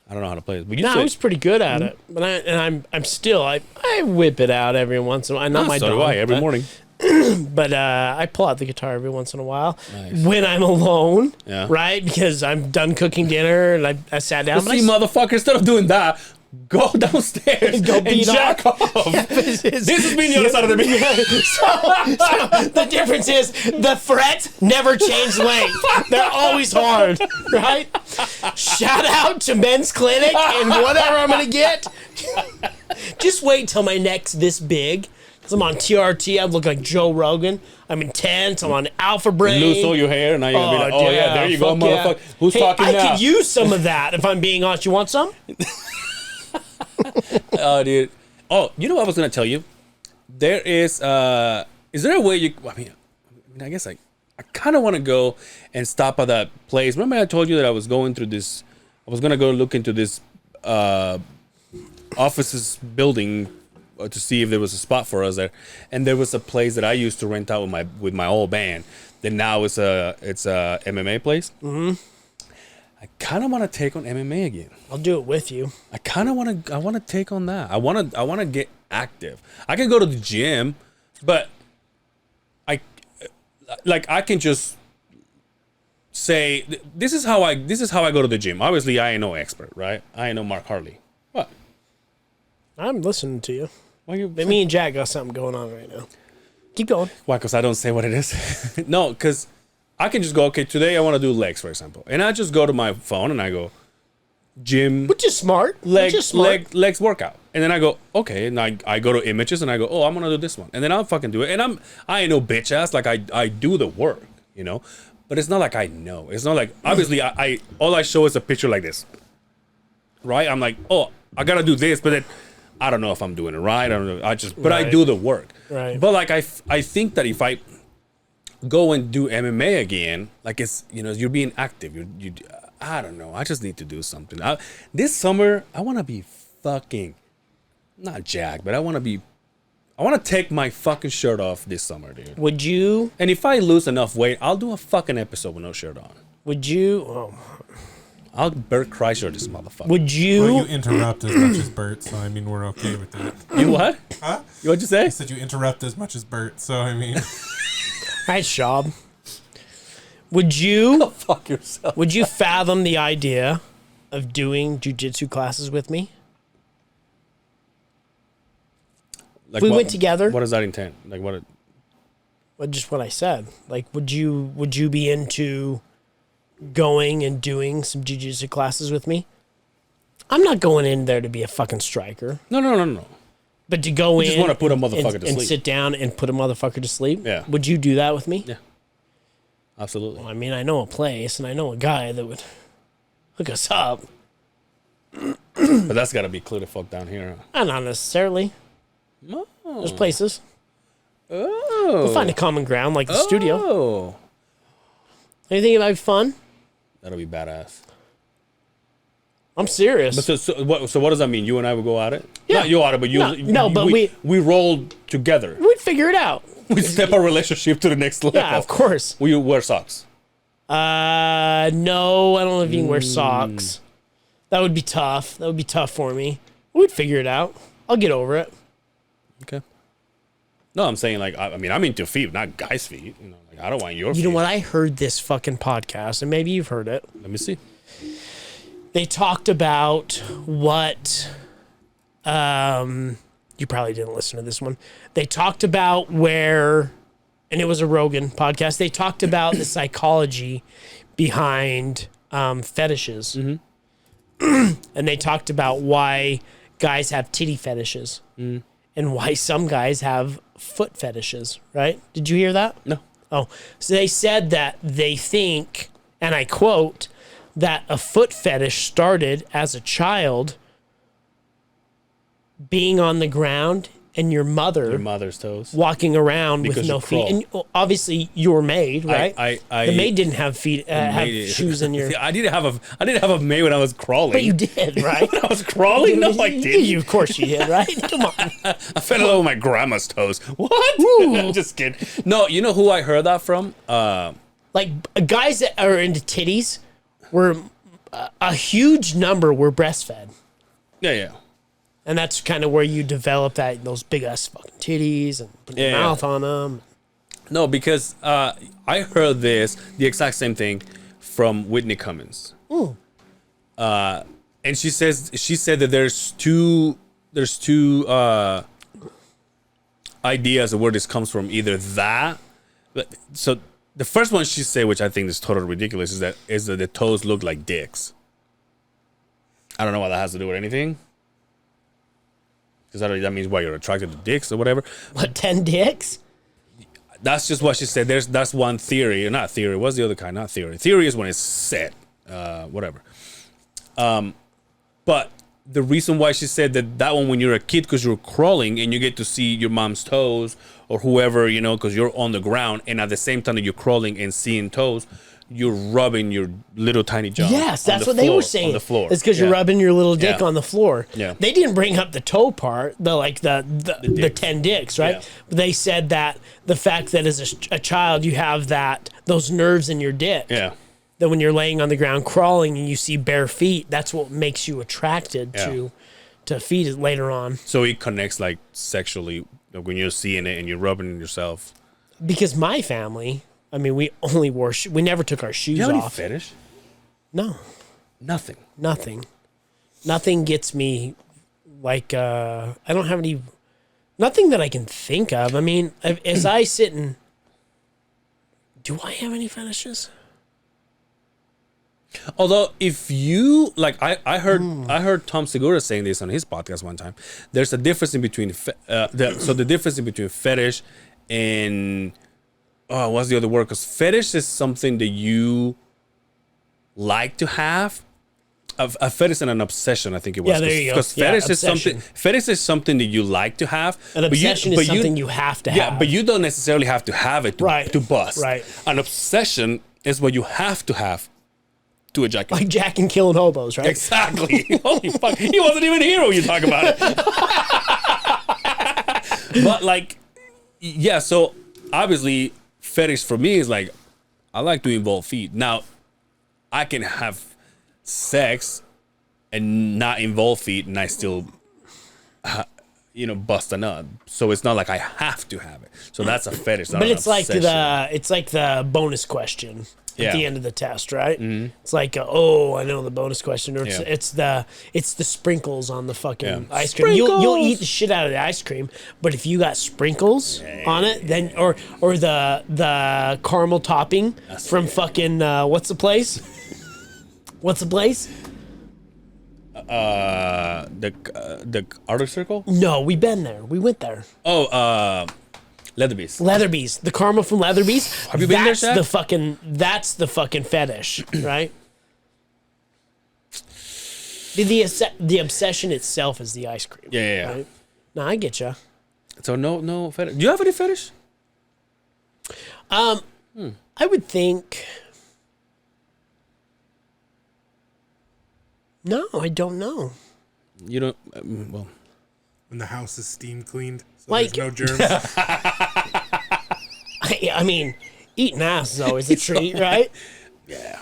I don't know how to play this. But you No, I said, was pretty good at it, but I'm still I whip it out every once in a while. Not my so do dog, I every but- morning. But I pull out the guitar every once in a while when I'm alone, Yeah. right? Because I'm done cooking dinner and I sat down. But see, motherfucker, instead of doing that, go downstairs Go and beat jack off. off. this This has been the other side of the beat. so the difference is the frets never change length. They're always hard, right? Shout out to Men's Clinic and whatever I'm gonna get. Just wait till my neck's this big. Cause I'm on TRT, I look like Joe Rogan. I'm intense. I'm on Alpha Brain. Lose all your hair, and now you're gonna be like, oh yeah, there you go, fuck yeah. motherfucker. Who's Hey, talking I now? could use some of that if I'm being honest. You want some? Oh, dude. Oh, you know what I was gonna tell you? There is there a way you? I mean, I guess I kind of want to go and stop at that place. Remember, I told you that I was going through this. I was gonna go look into this offices building to see if there was a spot for us there, and there was a place that I used to rent out with my old band. That now it's a MMA place. Mm-hmm. I kind of want to take on MMA again. I'll do it with you. I kind of want to. I want to take on that. I want to get active. I can go to the gym, but I can just say this is how I go to the gym. Obviously, I ain't no expert, right? I ain't no Mark Harley. What? I'm listening to you. Why you? But me and Jack got something going on right now. Keep going. Why? Because I don't say what it is. No, because I can just go. Okay, today I want to do legs, for example, and I just go to my phone and I go gym. Which is smart. Which is smart. legs workout. And then I go, okay, and I go to images and I go, oh, I'm gonna do this one. And then I'll fucking do it. And I ain't no bitch ass, like I do the work, you know? But it's not like I know. It's not like obviously I all I show is a picture like this. Right? I'm like, oh, I gotta do this, but then I don't know if I'm doing it right. I don't know. I Right. do the work. Right. But like I think that if I go and do MMA again, like it's you're being active. You I don't know. I just need to do something. This summer I want to be fucking not jacked, but I want to take my fucking shirt off this summer, dude. Would you? And if I lose enough weight, I'll do a fucking episode with no shirt on. Would you? Oh, I'll Bert Kreischer this motherfucker. would you? Well, you interrupt as much as Bert, so I mean we're okay with that. You what? Huh? What'd you say? I said you interrupt as much as Bert, so I mean. Nice job. Would you? Fuck yourself. Would you fathom the idea of doing jujitsu classes with me? Like we went together. What is that intent? Like what? Well, just what I said. Like, would you be into going and doing some jiu-jitsu classes with me? I'm not going in there to be a fucking striker, No. but to go in just wanna put a motherfucker and, to and sleep. sit down and put a motherfucker to sleep. Yeah. Would you do that with me? Yeah. Absolutely. I mean, I know a place and I know a guy that would hook us up. But that's got to be clear the fuck down here. Not necessarily. Huh? There's places. Oh. We'll find a common ground like the studio. Oh. Anything that might be fun? That'll be badass. I'm serious. But so what does that mean? You and I would go at it? Yeah. Not you at it, but you. No, but we rolled together. We'd figure it out. We step our relationship to the next level. Yeah, of course. Will you wear socks? No, I don't know if you can wear socks. That would be tough. That would be tough for me. We'd figure it out. I'll get over it. Okay. No, I'm saying like I mean I'm into feet, not guys' feet. You know, like I don't want your feet. You know what? I heard this fucking podcast, and maybe you've heard it. Let me see. They talked about what. You probably didn't listen to this one. They talked about where, and it was a Rogan podcast. They talked about the psychology behind fetishes, and they talked about why guys have titty fetishes and why some guys have foot fetishes. Right? Did you hear that? No. Oh, so they said that they think, and I quote, that a foot fetish started as a child being on the ground and your mother's toes walking around Because with you no feet. crawl. And obviously you were maid, right? I the maid didn't have feet, have maid- shoes in your. I didn't have a maid when I was crawling. But you did, right? When I was crawling? No, I didn't. You, of course you did, right? Come on. I fell in love with my grandma's toes. What? Just kidding. No, you know who I heard that from? Like guys that are into titties were a huge number were breastfed. Yeah. And that's kind of where you develop those big ass fucking titties and put your Yeah. mouth on them. No, because I heard the exact same thing from Whitney Cummings. And she said that there's two ideas of where this comes from. Either that, so the first one she said, which I think is totally ridiculous, is that the toes look like dicks. I don't know what that has to do with anything. Because that means why you're attracted to dicks or whatever. What, 10 dicks? That's just what she said. That's one theory. Not theory. What's the other kind? Not theory. Theory is when it's set. Whatever. But the reason why she said that one when you're a kid, because you're crawling and you get to see your mom's toes or whoever, because you're on the ground, and at the same time that you're crawling and seeing toes, you're rubbing your little tiny junk. Yes, that's what they were saying. On the floor. It's because you're rubbing your little dick on the floor. Yeah. They didn't bring up the toe part, the 10 dicks, right? Yeah. But they said that the fact that as a child you have those nerves in your dick. Yeah. That when you're laying on the ground crawling and you see bare feet, that's what makes you attracted to feet later on. So it connects like sexually when you're seeing it and you're rubbing it yourself. Because my family, I mean, we only we never took our shoes Do you have any off. fetish? No, Nothing. nothing gets me like I don't have nothing that I can think of. I mean, as I sit and do I have any fetishes? Although, if you like, I heard Tom Segura saying this on his podcast one time. There's a difference in between the difference in between fetish and what's the other word? Because fetish is something that you like to have. A fetish and an obsession, I think it was. Yeah, there you go. Because fetish is something that you like to have. An obsession is something you have to have. Yeah, but you don't necessarily have to have it to bust. Right. An obsession is what you have to ejaculate. Like jacking, killing hobos, right? Exactly. Holy fuck. He wasn't even here when you talk about it. But like, yeah, so obviously fetish for me is like, I like to involve feet. Now, I can have sex and not involve feet and I still, bust a nut. So it's not like I have to have it. So that's a fetish. Not But an it's like obsession. the bonus question at the end of the test, right? Mm-hmm. It's like, I know the bonus question, or it's the sprinkles on the fucking ice cream. You'll eat the shit out of the ice cream, but if you got sprinkles on it, then or the caramel topping from fucking what's the place? What's the place? The Arctic Circle? No, we've been there. We went there. Leatherby's. Leatherby's, the caramel from Leatherby's. Have you been there, That's Shaq? That's the fucking fetish, right? The obsession itself is the ice cream. Yeah. Right? No, I get you. So no fetish. Do you have any fetish? I would think. No, I don't know. You don't. Well, When the house is steam cleaned, so Like- there's no germs. I mean, eating ass is always a treat, right? yeah.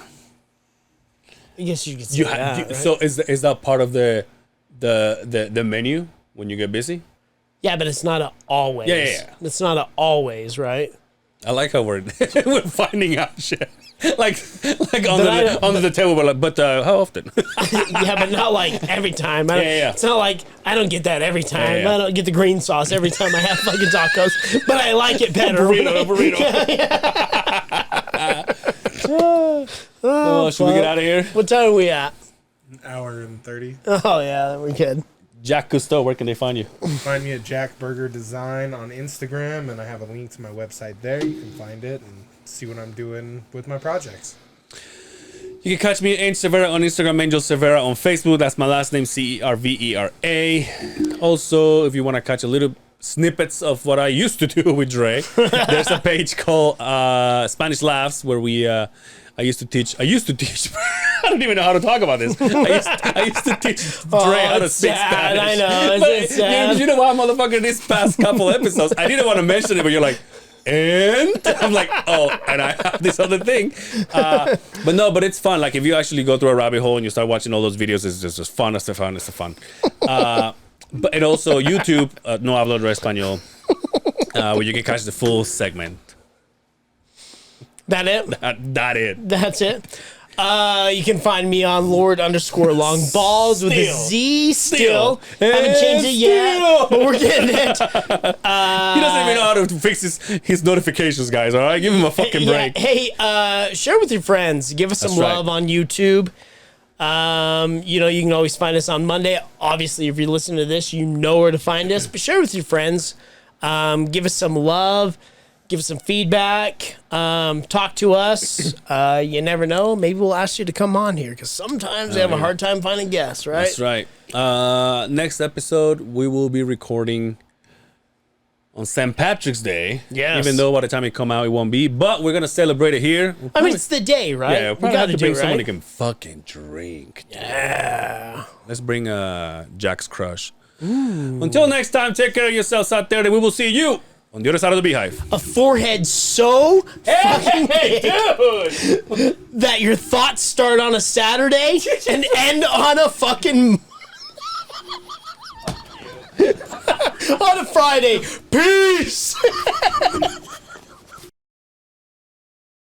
I guess you could say You that, right? So is that part of the menu when you get busy? Yeah, but it's not a always. Yeah. It's not a always, right? I like how we're finding out shit. like I- under the table, we're like, but how often? Yeah, but not like every time. I don't, Yeah. It's not like I don't get that every time. Yeah. I don't get the green sauce every time I have fucking tacos, but I like it better. burrito. Oh, should we get out of here? What time are we at? An hour and 30. Oh, yeah, we good. Jack Cousteau, where can they find you? Find me at Jack Burger Design on Instagram, and I have a link to my website there. You can find it and see what I'm doing with my projects. You can catch me, Angel Severa, on Instagram, Angel Severa on Facebook. That's my last name, Cervera. Also, if you want to catch a little snippets of what I used to do with Dre, there's a page called Spanish Laughs where I used to teach. I don't even know how to talk about this. I used to teach Dre how to it's speak sad, Spanish. I know, But it's sad. you know what, motherfucker? This past couple episodes, I didn't want to mention it, but you're like, and I'm like, oh, and I have this other thing. But it's fun. Like if you actually go through a rabbit hole and you start watching all those videos, it's just fun. It's fun. But and also YouTube, No Hablo Español, where you can catch the full segment. That it? That it. That's it. You can find me on Lord_Long_Balls with a Z still. Haven't changed it yet, but we're getting it. He doesn't even know how to fix his notifications, guys. All right, give him a fucking break. Hey, share with your friends. Give us some That's right. love on YouTube. You can always find us on Monday. Obviously, if you're listening to this, you know where to find us. But share with your friends. Give us some love. Give us some feedback. Talk to us. You never know. Maybe we'll ask you to come on here because sometimes they have a hard time finding guests, right? That's right. Next episode, we will be recording on St. Patrick's Day. Yes. Even though by the time it come out, it won't be. But we're going to celebrate it here. I mean, it's the day, right? Yeah, we got to do bring it, someone who right? can fucking drink. Yeah. Let's bring Jack's crush. Until next time, take care of yourselves out there, and we will see you on the other side of the Beehive. A forehead so fucking big Dude! that your thoughts start on a Saturday and end on a fucking on a Friday. Peace.